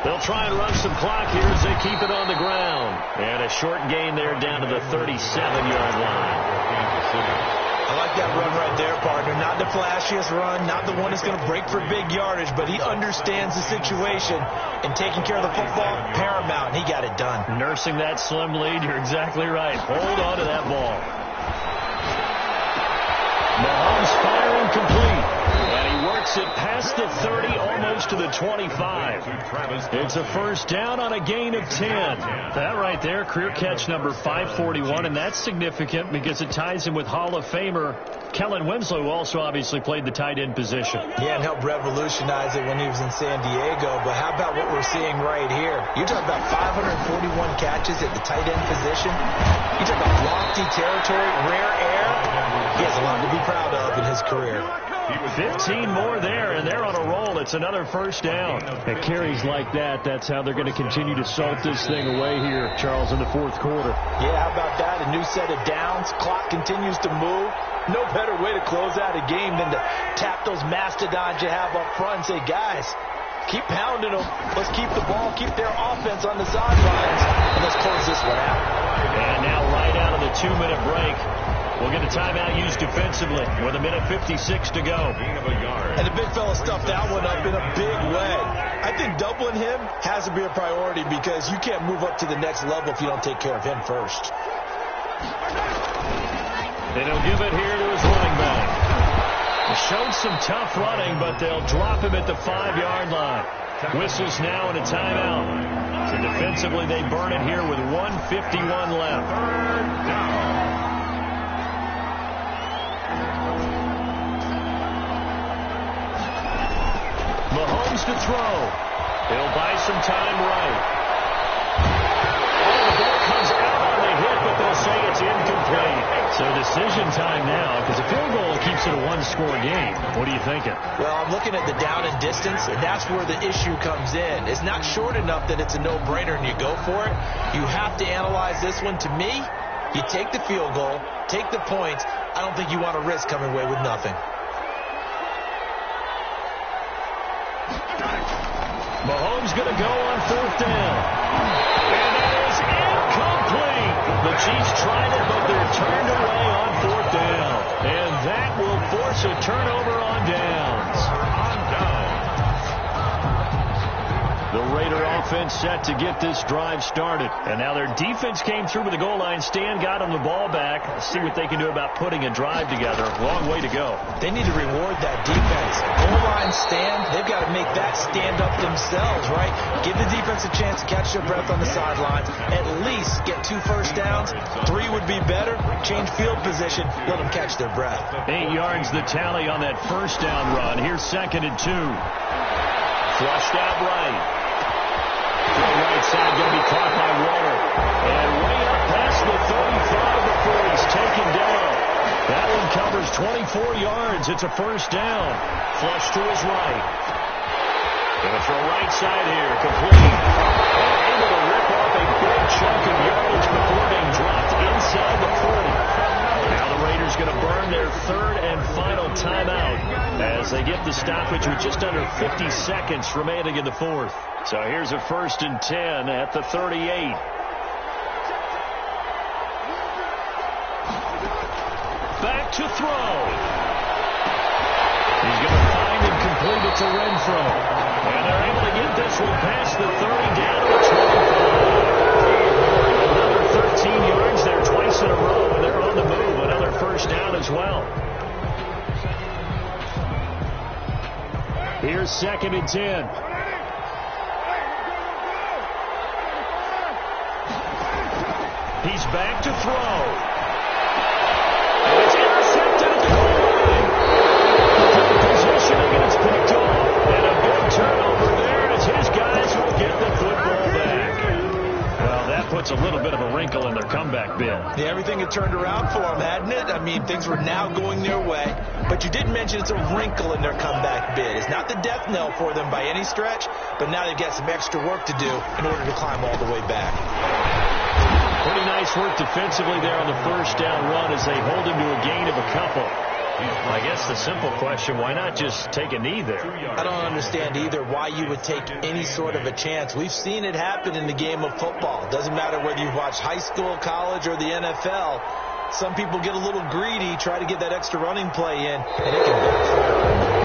They'll try and run some clock here as they keep it on the ground. And a short gain there down to the 37-yard line. I like that run right there, partner. Not the flashiest run, not the one that's going to break for big yardage, but he understands the situation, and taking care of the football, paramount, and he got it done. Nursing that slim lead, you're exactly right. Hold on to that ball. Mahomes firing complete. And he works it past the 30, almost to the 25. It's a first down on a gain of 10. That right there, career catch number 541, and that's significant because it ties him with Hall of Famer Kellen Winslow, who also obviously played the tight end position. Yeah, and helped revolutionize it when he was in San Diego. But how about what we're seeing right here? You're talking about 541 catches at the tight end position. You talk about lofty territory, rare air. He has a lot to be proud of in his career. 15 more there, and they're on a roll. It's another first down. At carries like that, that's how they're going to continue to salt this thing away here, Charles, in the fourth quarter. Yeah, how about that? A new set of downs. Clock continues to move. No better way to close out a game than to tap those mastodons you have up front and say, guys, keep pounding them. Let's keep the ball, keep their offense on the sidelines, and let's close this one out. And now right out of the 2-minute break, we'll get a timeout used defensively with 1:56 to go. And the big fella stuffed that one up in a big way. I think doubling him has to be a priority because you can't move up to the next level if you don't take care of him first. And he'll give it here to his running back. He showed some tough running, but they'll drop him at the 5-yard line. Whistles now and a timeout. So defensively, they burn it here with 1:51 left. Mahomes to throw. He'll buy some time right. Oh, the ball comes out on the hit, but they'll say it's incomplete. So decision time now, because a field goal keeps it a one-score game. What are you thinking? Well, I'm looking at the down and distance, and that's where the issue comes in. It's not short enough that it's a no-brainer and you go for it. You have to analyze this one. To me, you take the field goal, take the points. I don't think you want to risk coming away with nothing. Mahomes going to go on 4th down. And it is incomplete. The Chiefs tried it, but they're turned away on 4th down. And that will force a turnover on downs. The Raider offense set to get this drive started. And now their defense came through with the goal line. Stan got them the ball back. Let's see what they can do about putting a drive together. Long way to go. They need to reward that defense. Goal line stand, they've got to make that stand up themselves, right? Give the defense a chance to catch their breath on the sidelines. At least get 2 first downs. 3 would be better. Change field position. Let them catch their breath. 8 yards the tally on that first down run. Here's 2nd and 2. Flushed out right. Right side going to be caught by Water. And way up past the 35 before he's taken down. That one covers 24 yards. It's a first down. Flush to his right. Going to throw right side here. Complete. And able to rip off a big chunk of yardage before being dropped inside the 40. Now the Raiders going to burn their 3rd and final timeout as they get the stoppage with just under 50 seconds remaining in the 4th. So here's a 1st and 10 at the 38. Back to throw. He's going to find and complete it to Renfro. And they're able to get this one past the 30 down to the 25. Another 13 yards there twice in a row, and they're on the move. Another first down as well. Here's 2nd and 10. He's back to throw. And it's intercepted at the goal line. Good positioning, and it's picked off. And a big turnover there as his guys will get the football back. Well, that puts a little bit of a wrinkle in their comeback bid. Yeah, everything had turned around for them, hadn't it? I mean, things were now going their way. But you did mention it's a wrinkle in their comeback bid. It's not the death knell for them by any stretch, but now they've got some extra work to do in order to climb all the way back. Pretty nice work defensively there on the first down run as they hold him to a gain of a couple. I guess the simple question, why not just take a knee there? I don't understand either why you would take any sort of a chance. We've seen it happen in the game of football. It doesn't matter whether you've watched high school, college, or the NFL. Some people get a little greedy, try to get that extra running play in, and it can backfire.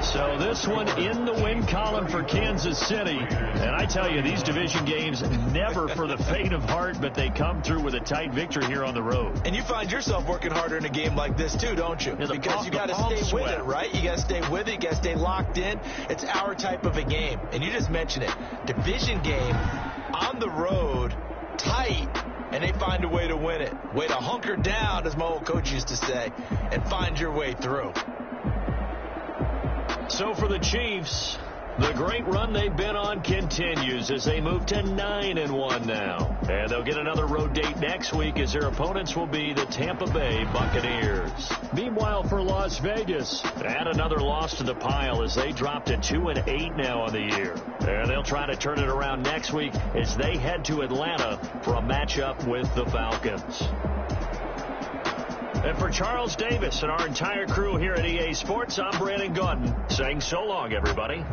So this one in the win column for Kansas City. And I tell you, these division games never for the faint of heart, but they come through with a tight victory here on the road. And you find yourself working harder in a game like this too, don't you? Yeah, because you got to stay with it, right? You got to stay with it. You got to stay locked in. It's our type of a game. And you just mentioned it. Division game on the road, tight, and they find a way to win it. Way to hunker down, as my old coach used to say, and find your way through. So for the Chiefs, the great run they've been on continues as they move to 9-1 now. And they'll get another road date next week as their opponents will be the Tampa Bay Buccaneers. Meanwhile, for Las Vegas, add another loss to the pile as they drop to 2-8 now on the year. And they'll try to turn it around next week as they head to Atlanta for a matchup with the Falcons. And for Charles Davis and our entire crew here at EA Sports, I'm Brandon Gaudin saying so long, everybody.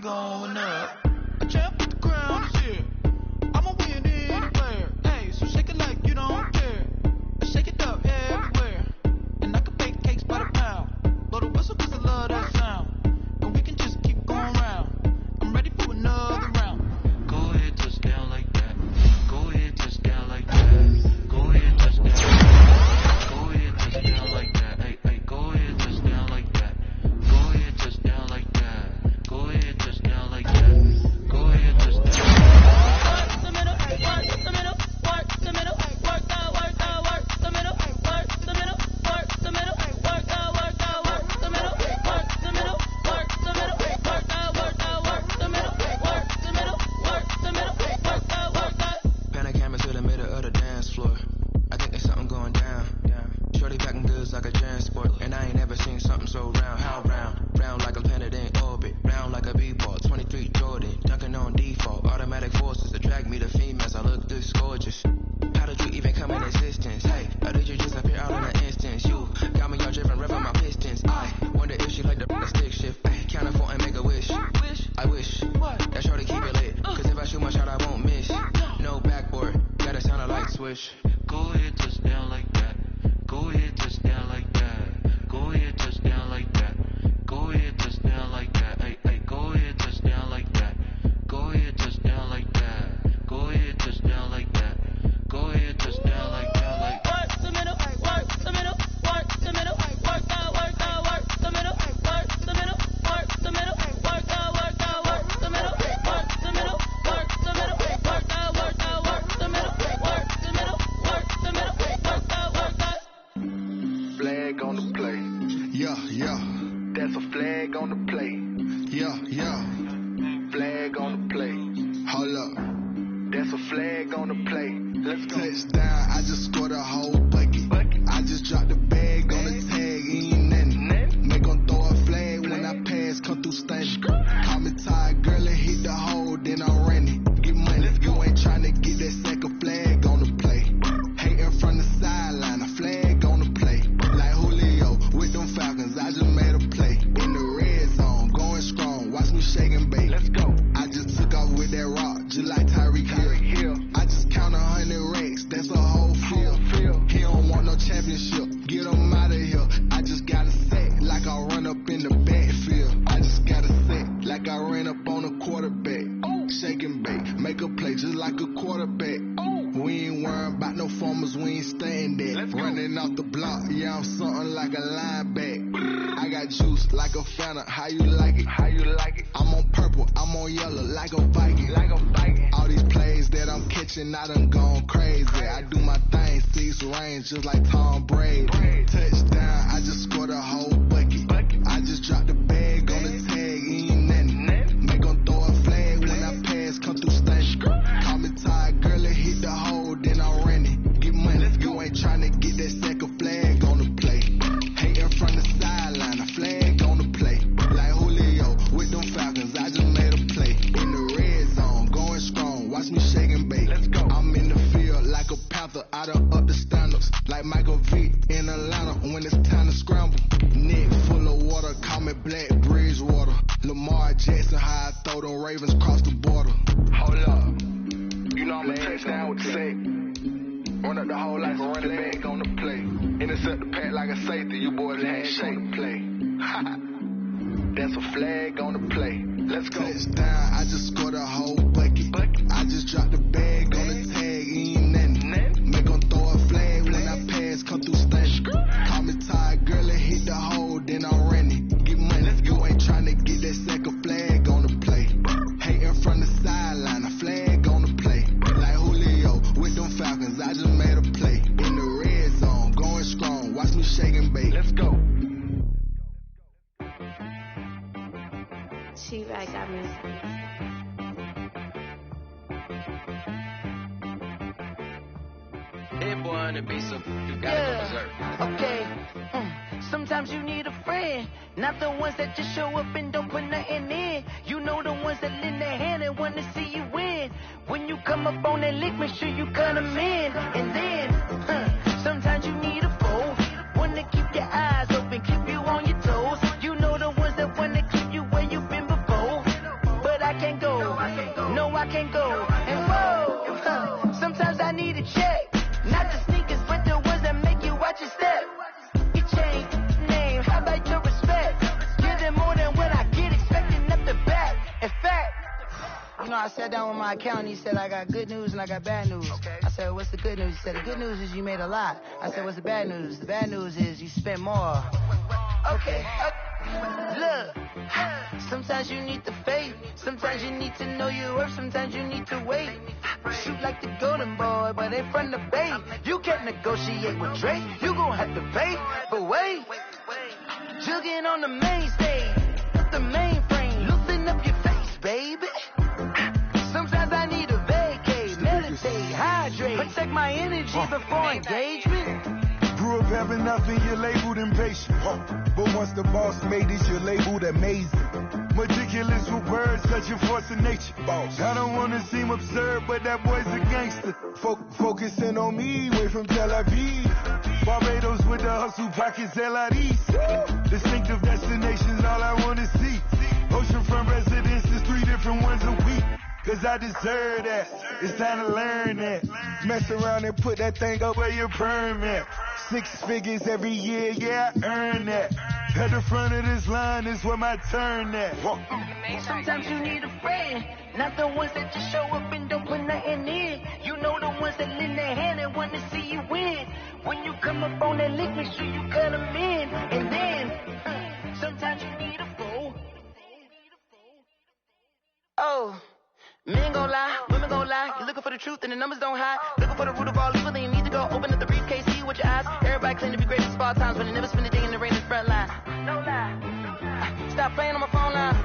going up. A champ with the crown is here. I'm a winning player. Hey, so shake it like you don't care. Shake it up everywhere. And I can bake cakes by the pound. Blow the whistle 'cause I love that sound. And we can just keep going round. I'm ready for another round. Go ahead, touch down like that. Go ahead, touch down like that. Go ahead, touch down like that. Go ahead, touch down like that. Hey, hey, go ahead, touch down like that. Go ahead, touch down like that. Go ahead, touch down like that. Go ahead, touch down. Work the middle, work the middle, work the middle, work the middle, work the middle, work the middle, work the middle, work the middle, work the middle, work the middle, work the middle, work the middle, work the. Panic camera to the middle of the dance floor. I think there's something going down. Shorty packing goods like a transport, and I ain't never seen something so round. How round? Round like a planet in orbit, round like a b-ball. 23 Jordan, dunking on default. Automatic forces attract me to females. I look this gorgeous. How did you even come in existence? Hey, how did you just appear out in an instance? You got me all driven, revving my pistons. I wonder if she like the stick shift. Ay, count it 4 and make a wish. I wish that shorty keep it lit, 'cause if I shoot my shot, I won't miss. No backboard, gotta sound a light switch. Go ahead, touch down like that. Go ahead, touch down like that. Go ahead, touch down like that. Go ahead, touch down like that. Hey, hey, go ahead, touch down like that. Go ahead, touch down like that. Go ahead, touch down like that. Go ahead, touch down like that. Like work the middle, work the middle, work the middle, work the middle, work the middle, work the middle, work the middle, work the middle, work the middle, work the middle, work the middle, work the middle, work the middle, work the middle, work the. Flag on the play. Yeah, yeah. That's a flag on the play. Yeah, yeah. Flag on the play. Hold up. That's a flag on the play. Let's go. Touchdown, I just scored a whole bucket. I just dropped the bag on the tag, ain't nothing. Make 'em throw a flag when I pass, come through stunning. Call me tired, girl, and hit the hole, then I'm running. Get money, you ain't tryna get that second flag on the play. Hating from the sideline, a flag on the play. Like Julio with them Falcons, I just made a play. In the red zone, going strong, watch me shake and bake. Let's go. I just took off with that rock, just like Tyreek Hill. I just count 100 racks, that's a whole field. He don't want no championship, get him out of here. I just got a set, like I run up in the backfield. I just got a set, like I ran up on a quarterback. Shake and bake, make a play just like a quarterback. We ain't worrying about no formers, we ain't staying there. Running off the block, yeah, I'm something like a lineback. I got juice like a Fanta, how you like it? How you like it? I'm on purple, I'm on yellow, like a Viking. Like a Viking. All these plays that I'm catching, I done gone crazy. I do my thing, 6 range, just like Tom Brady. Touchdown, I just scored a whole bucket. I just dropped the bag on the tag, ain't nothing. Make 'em throw a flag when I pass, come through stunning. Call me tired, girl, and hit the hole, then I'm running. Get money, you ain't tryna get that second flag on the play. Hating from the sideline, a flag on the play. Like Julio with them Falcons, I just made a play. In the red zone, going strong, watch me shake and bake. Let's go. I'm in the field like a Panther, I done up the standards. Like Michael Vick in Atlanta when it's time to scramble. Neck full of water, call me Black Bridgewater. Lamar Jackson, how I throw them Ravens cross the border. Hold up. You know I'm a touchdown with the sack. Run up the whole like a running back on the play. Intercept the pack like a safety, you boys handshake the play. That's a flag on the play. Let's go. Touchdown, I just scored a whole bucket. I just dropped the bag on the tag, ain't nothing. Make 'em throw a flag when I pass, come through stunning. Call me tired, girl, and hit the hole, then I'm running. Get money, you ain't tryna get that second flag on the play. Hating from the sideline, a flag on the play. Like Julio with them Falcons, I just made a play. In the red zone, going strong, watch me shake and bake. Let's go. T-Rack got me. That boy on the beat, so you gotta go berserk. Okay. Sometimes you need a friend, not the ones that just show up and don't put nothing in. You know the ones that lend their hand and want to see you win. When you come up on that lick, make sure you cut them in. And then, sometimes you need a foe, one to keep your eyes open, keep you on your toes. You know the ones that want to keep you where you've been before. I sat down with my accountant. He said, I got good news and I got bad news. Okay. I said, what's the good news? He said, the good news is you made a lot. I said, what's the bad news? The bad news is you spent more. Okay. Look, sometimes you need the faith. Sometimes you need to know your worth. Sometimes you need to wait. Shoot like the golden boy, but in front of Bay. You can't negotiate with Drake. You gon' have to pay. But wait, jugging on the main stage. The mainframe, loosen up your face, baby. Sometimes I need a vacate, meditate, hydrate, protect my energy before engagement. Grew up having nothing, you're labeled impatient. But once the boss made it, you're labeled amazing. Meticulous with words, such a force of nature. I don't wanna seem absurd, but that boy's a gangster. Focusing on me, way from Tel Aviv. Barbados with the hustle pockets, LIDs. Distinctive destinations, all I wanna see. Oceanfront residences, 3 different ones a week. Cause I deserve that, it's time to learn that. Mess around and put that thing up where your permit. 6 figures every year, yeah, I earn that. At the front of this line is where my turn at. Sometimes you need a friend, not the ones that just show up and don't put nothing in. You know the ones that lend their hand and want to see you win. When you come up on that lick, make sure you cut them in. And then, sometimes you need a fool. Oh. Men gon' lie, women gon' lie. You're looking for the truth and the numbers don't hide. Looking for the root of all evil, then you need to go open up the briefcase, see with your eyes. Everybody claim to be great at small times, but they never spend a day in the rain in the front line. No lie. Stop playing on my phone line.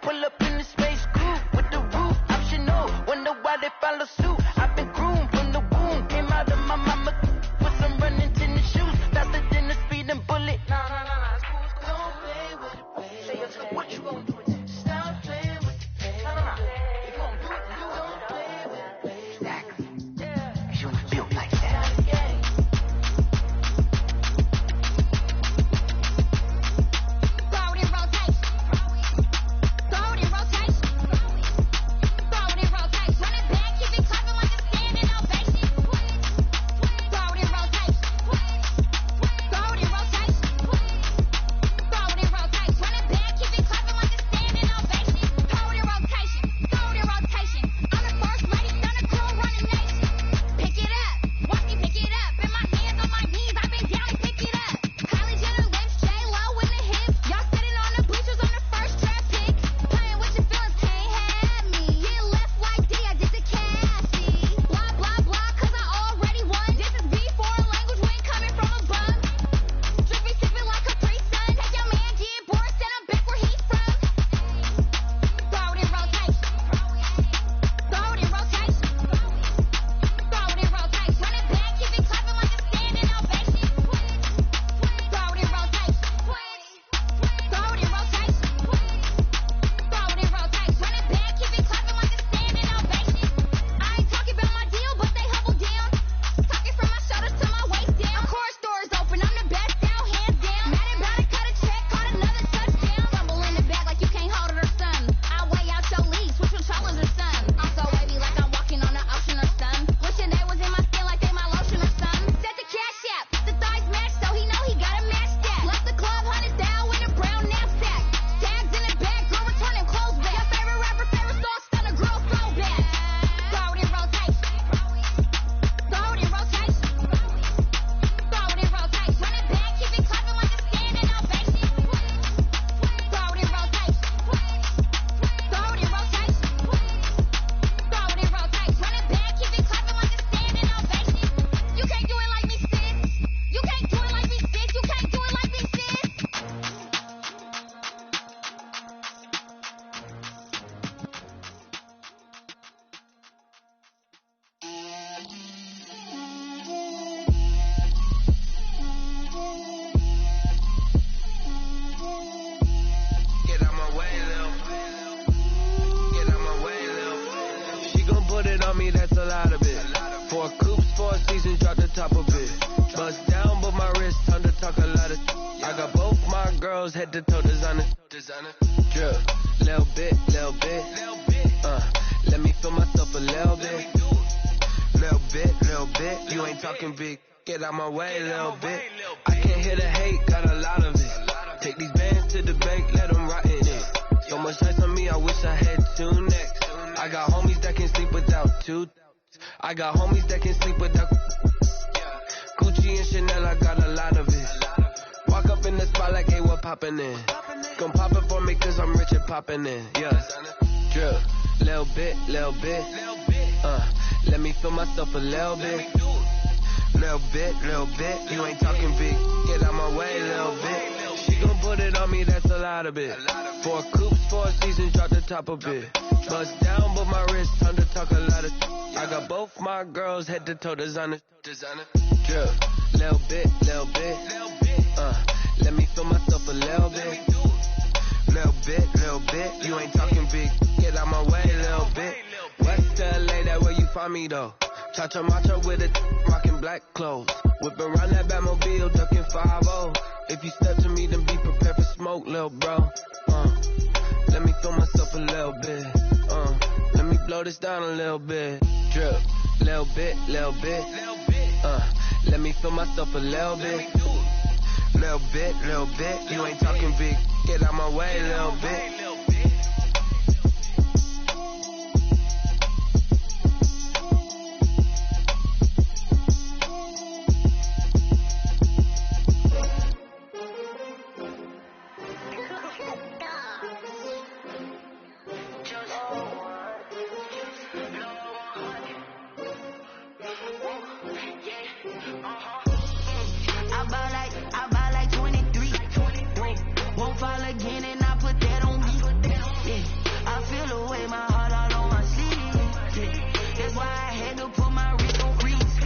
Pull up in the space coupe with the roof optional. Wonder why they follow suit. I've been groomed from the womb. Came out of my mama with some running tennis shoes. Faster than a speeding bullet. Nah. Don't play with it, baby. Say what you gon' do? Head to toe designer, drip, little bit, let me feel myself a little bit, you ain't talking big, get out my way a little bit, I can't hear the hate, got a lot of it, take these bands to the bank, let them rot in it, so much ice on me, I wish I had tuned 2000s. I got homies that can sleep without Gucci and Chanel, I got a lot of it. Walk up in the spot like, hey, what poppin' in? Gon' pop it for me cause I'm rich and poppin' in. Yeah, drip, little bit. Let me feel myself a little bit. Little bit. You ain't talking big. Get out my way, little bit. She gon' put it on me, that's a lot of it. 4 coops, 4 seasons, drop the top a bit. Bust down, but my wrist, time to talk a lot of. I got both my girls head to toe designer. Drip, little bit. Let me feel myself a little bit. Little bit. You ain't talking big. Get out my way, little bit. West LA, that where you find me though. Cha-cha macha with a rockin' black clothes. Whip around that Batmobile, ducking 5-0. If you step to me, then be prepared for smoke, little bro. Let me feel myself a little bit. Let me blow this down a little bit. Drip, little bit. Let me feel myself a little bit. Little bit. You ain't talking big. Get out my way, little bit. I buy like 23. Won't fall again and I put that on me. Yeah. I feel the way my heart all on my sleeve. Yeah. That's why I had to put my wrist on freeze.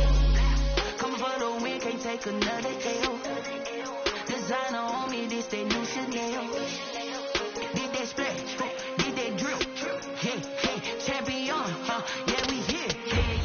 Coming for the win, can't take another L. Designer on me, this that new Chanel. Did that splash, did that drip. Yeah, champion, yeah, we here.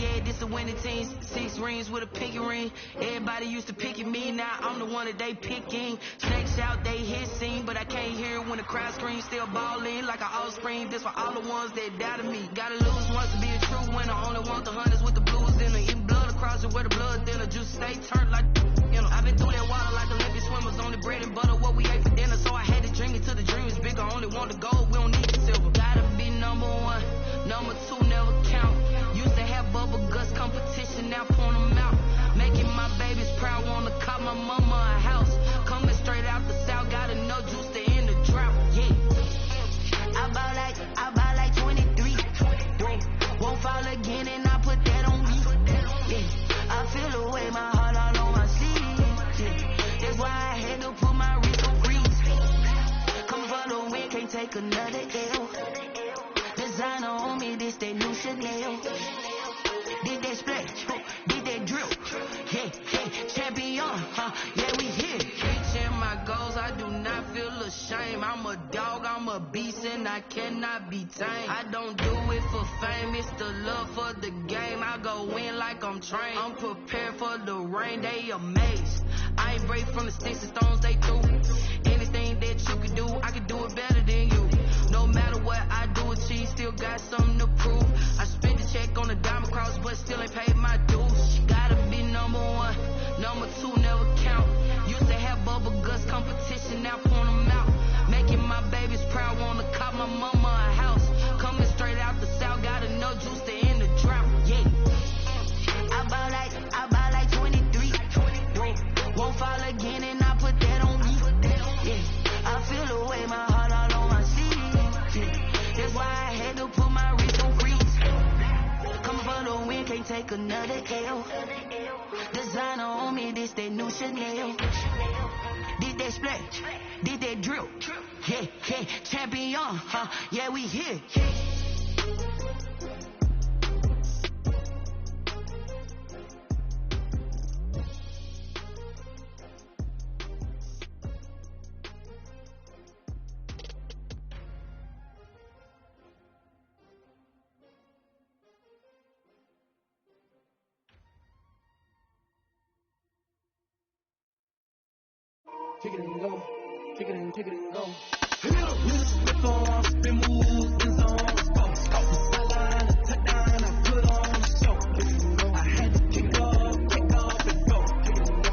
Yeah, this a winning team. 6 rings with a pinky ring. Everybody used to picking me, now I'm the one that they picking. Snakes out, they hit scene, but I can't hear it when the crowd screams. Still ballin' like an offspring. This for all the ones that doubted me. Gotta lose once to be a true winner. Only want the hunters with the blues in it. Eating blood across it where the blood thinner. Juice stay turned like, you know. I've been through that water like Olympic swimmers. Only bread and butter, what we ate for dinner. So I had to dream it till the dream is bigger. Only want the gold, we don't need the silver. Gotta be number 1, number 2 never count. Used to have bubble guts competition, now point them out. Making my babies proud, wanna cop my mama a house. Coming straight out the south, gotta know juice to end the drought. Yeah, I buy like 23. Won't fall again and I put that on me. Yeah, I feel the way my heart all on my sleeve. Yeah, that's why I had to put my wrist on freeze. Coming for the win, can't take another L. Designer on me, this that new Chanel. Did that splash, did that drip. Yeah, champion, yeah, we here. Reaching my goals, I do not feel ashamed. I'm a dog, I'm a beast, and I cannot be tamed. I don't do it for fame, it's the love for the game. I go in like I'm trained. I'm prepared for the rain, they amazed. I ain't break from the sticks and stones they threw. Anything that you can do, I can do it better than you. No matter what I do, achieve, still got something to prove. I spent the check on the diamond cross, but still ain't paid my dues. Gotta be number 1, number 2 never count. Used to have bubble guts competition, now point them out. Making my babies proud, wanna cop my mama a house. Coming straight out the south, gotta know juice to end the drought. Yeah, I buy like 23. Won't fall again and I put that on me. Yeah, I feel the way my heart all on my sleeve. Yeah, that's why I had to put my wrist on freeze. Coming for the win, can't take another L. Designer on me, this that new Chanel. Did that splash, did that drip. Yeah, champion, yeah, we here. Take it and go. Take it and go. Slip on, spin move, in zone. Off the sideline, a touchdown, I put on the show. I had to kick off and go.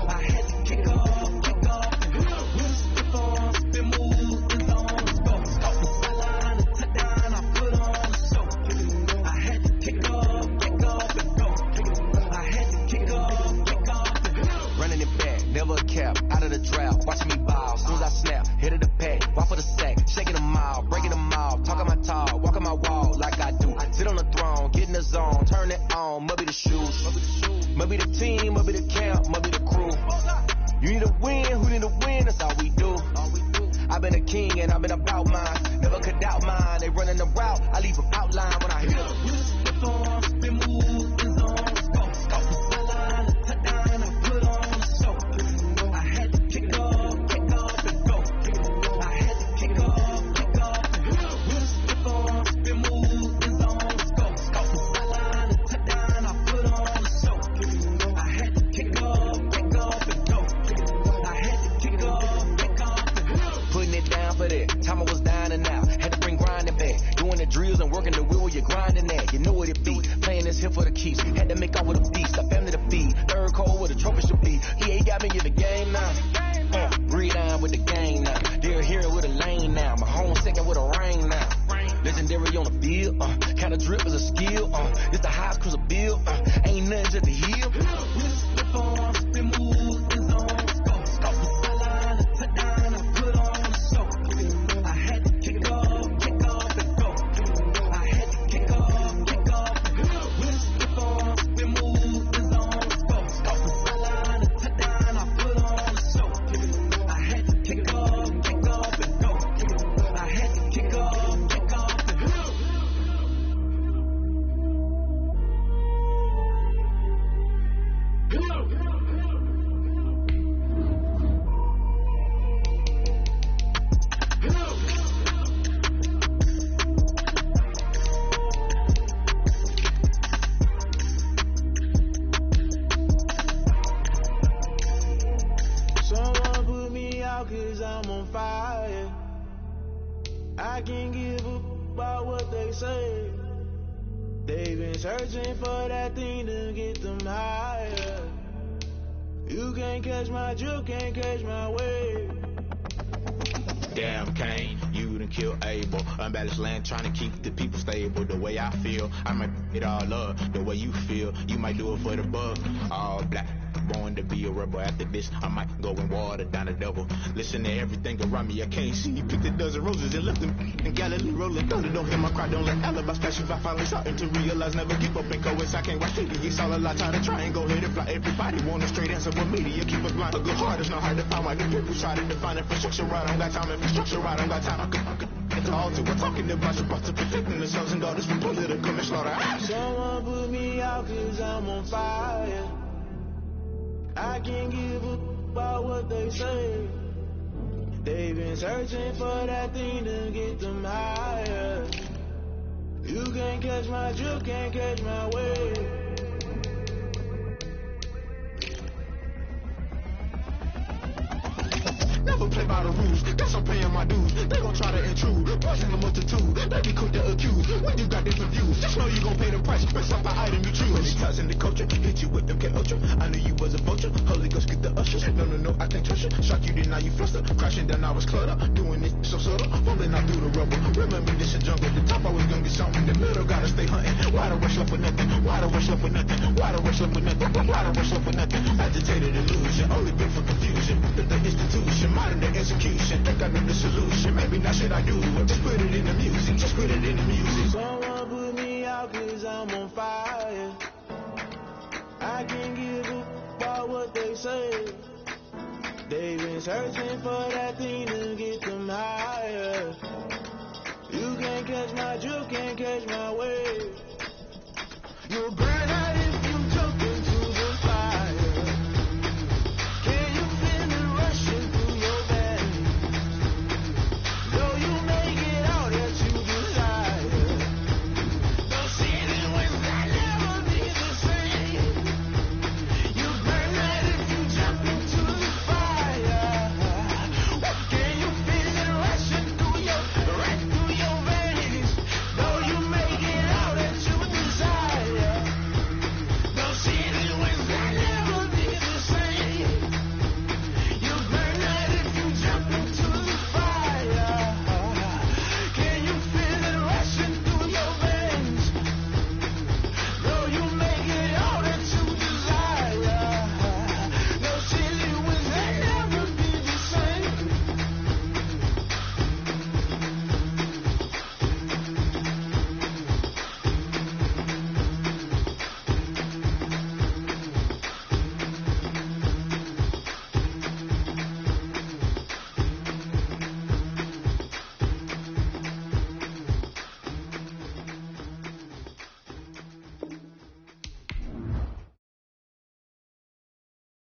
I had to kick off and go. Slip on, spin move, in zone. Off the sideline, a touchdown, I put on the show. I had to kick off and go. out of the drought, watching me ball. Soon as I snap, hit of the pack, walk for the sack, shaking them all, breaking them all, talking my talk, walking my wall like I do. Sit on the throne, get in the zone, turn it on, must be the shoes, must be the team, must be the camp, must be the crew. You need a win, who need a win, that's all we do. I've been a king and I've been about mine, never could doubt mine. They running the route, I leave them outline when I hit them. Been moving on, go, sideline, touchdown, I put on a show. I had to kick off and go. I had to kick off and go. Been moving on, go, sideline, touchdown, I put on a show. I had to kick off and go. I had to kick off and go. Putting it down for that, time I was down and out, had to bring grinding back, doing the drills and working the wheel where you're grinding at, you know what it be, playing this here for the keeps, had to make out with a beast, I family to feed, third cold with a trophy should be, EA got me in the game now, breathe on with the game now, they're here with a lane now, my home second with a rain now, legendary on the field, kind of drip is a skill, it's the highest cruiser bill, ain't nothing just to heal. Been moving on, go, sideline, touchdown, I put on a show. I had to kick off and go. I had to kick off and go. Been moving on, go, sideline, touchdown, I put on a show. I had to kick off and go. I had to kick off and go. Someone put me out 'cause I'm on fire. I can't give a about what they say. They've been searching for that thing to get them higher. You can't catch my drill, can't catch my wave. Damn, Kane, you done killed Abel. Unbalanced land, trying to keep the people stable. The way I feel, I might it all up. The way you feel, you might do it for the buck. All black, born to be a rebel. After this, I might go and water down the double. Listen to everything around me, I can't see. Picked a dozen roses and left them in Galilee rolling thunder. Don't hear my cry, don't let alibis flash. If I finally starting to realize, never give up and coerce. I can't watch TV, it's all a lot. Try to try and go ahead and fly. Everybody want a straight answer with media. Keep us blind, a good heart is not hard to find. Why the people try to define infrastructure right? I don't got time, infrastructure right, I don't got time. I could get to altar. We're talking about your to protecting the sons and daughters from political and slaughter. Someone put me out 'cause I'm on fire. I can't give a about what they say. They've been searching for that thing to get them higher. You can't catch my drill, can't catch my wave. Never play by the rules, guess I'm paying my dues. They gon' try to intrude, poison the multitude. They be quick to accuse when you got different views. Just know you gon' pay the price based off the item you choose. Many ties in the culture, hit you with them Ultra. I knew you was a vulture, Holy Ghost get the ushers. No, I can't trust you. Shock you, then now you fluster. Crashing down, I was cluttered. Doing it so subtle, rolling out through the rubble. Remember this in jungle, the top I was gonna get something. The middle gotta stay hunting. Why the rush up for nothing? Why the rush up for nothing? Why the rush up for nothing? Why the rush up for nothing? Agitated illusion, only been for confusion. The institution, modern day execution. Think I know the solution. Maybe not shit I do. Just put it in the music. Just put it in the music. Someone put me out 'cause I'm on fire. I can't give a about what they say. They've been searching for that thing to get them higher. You can't catch my drill, can't catch my wave. You're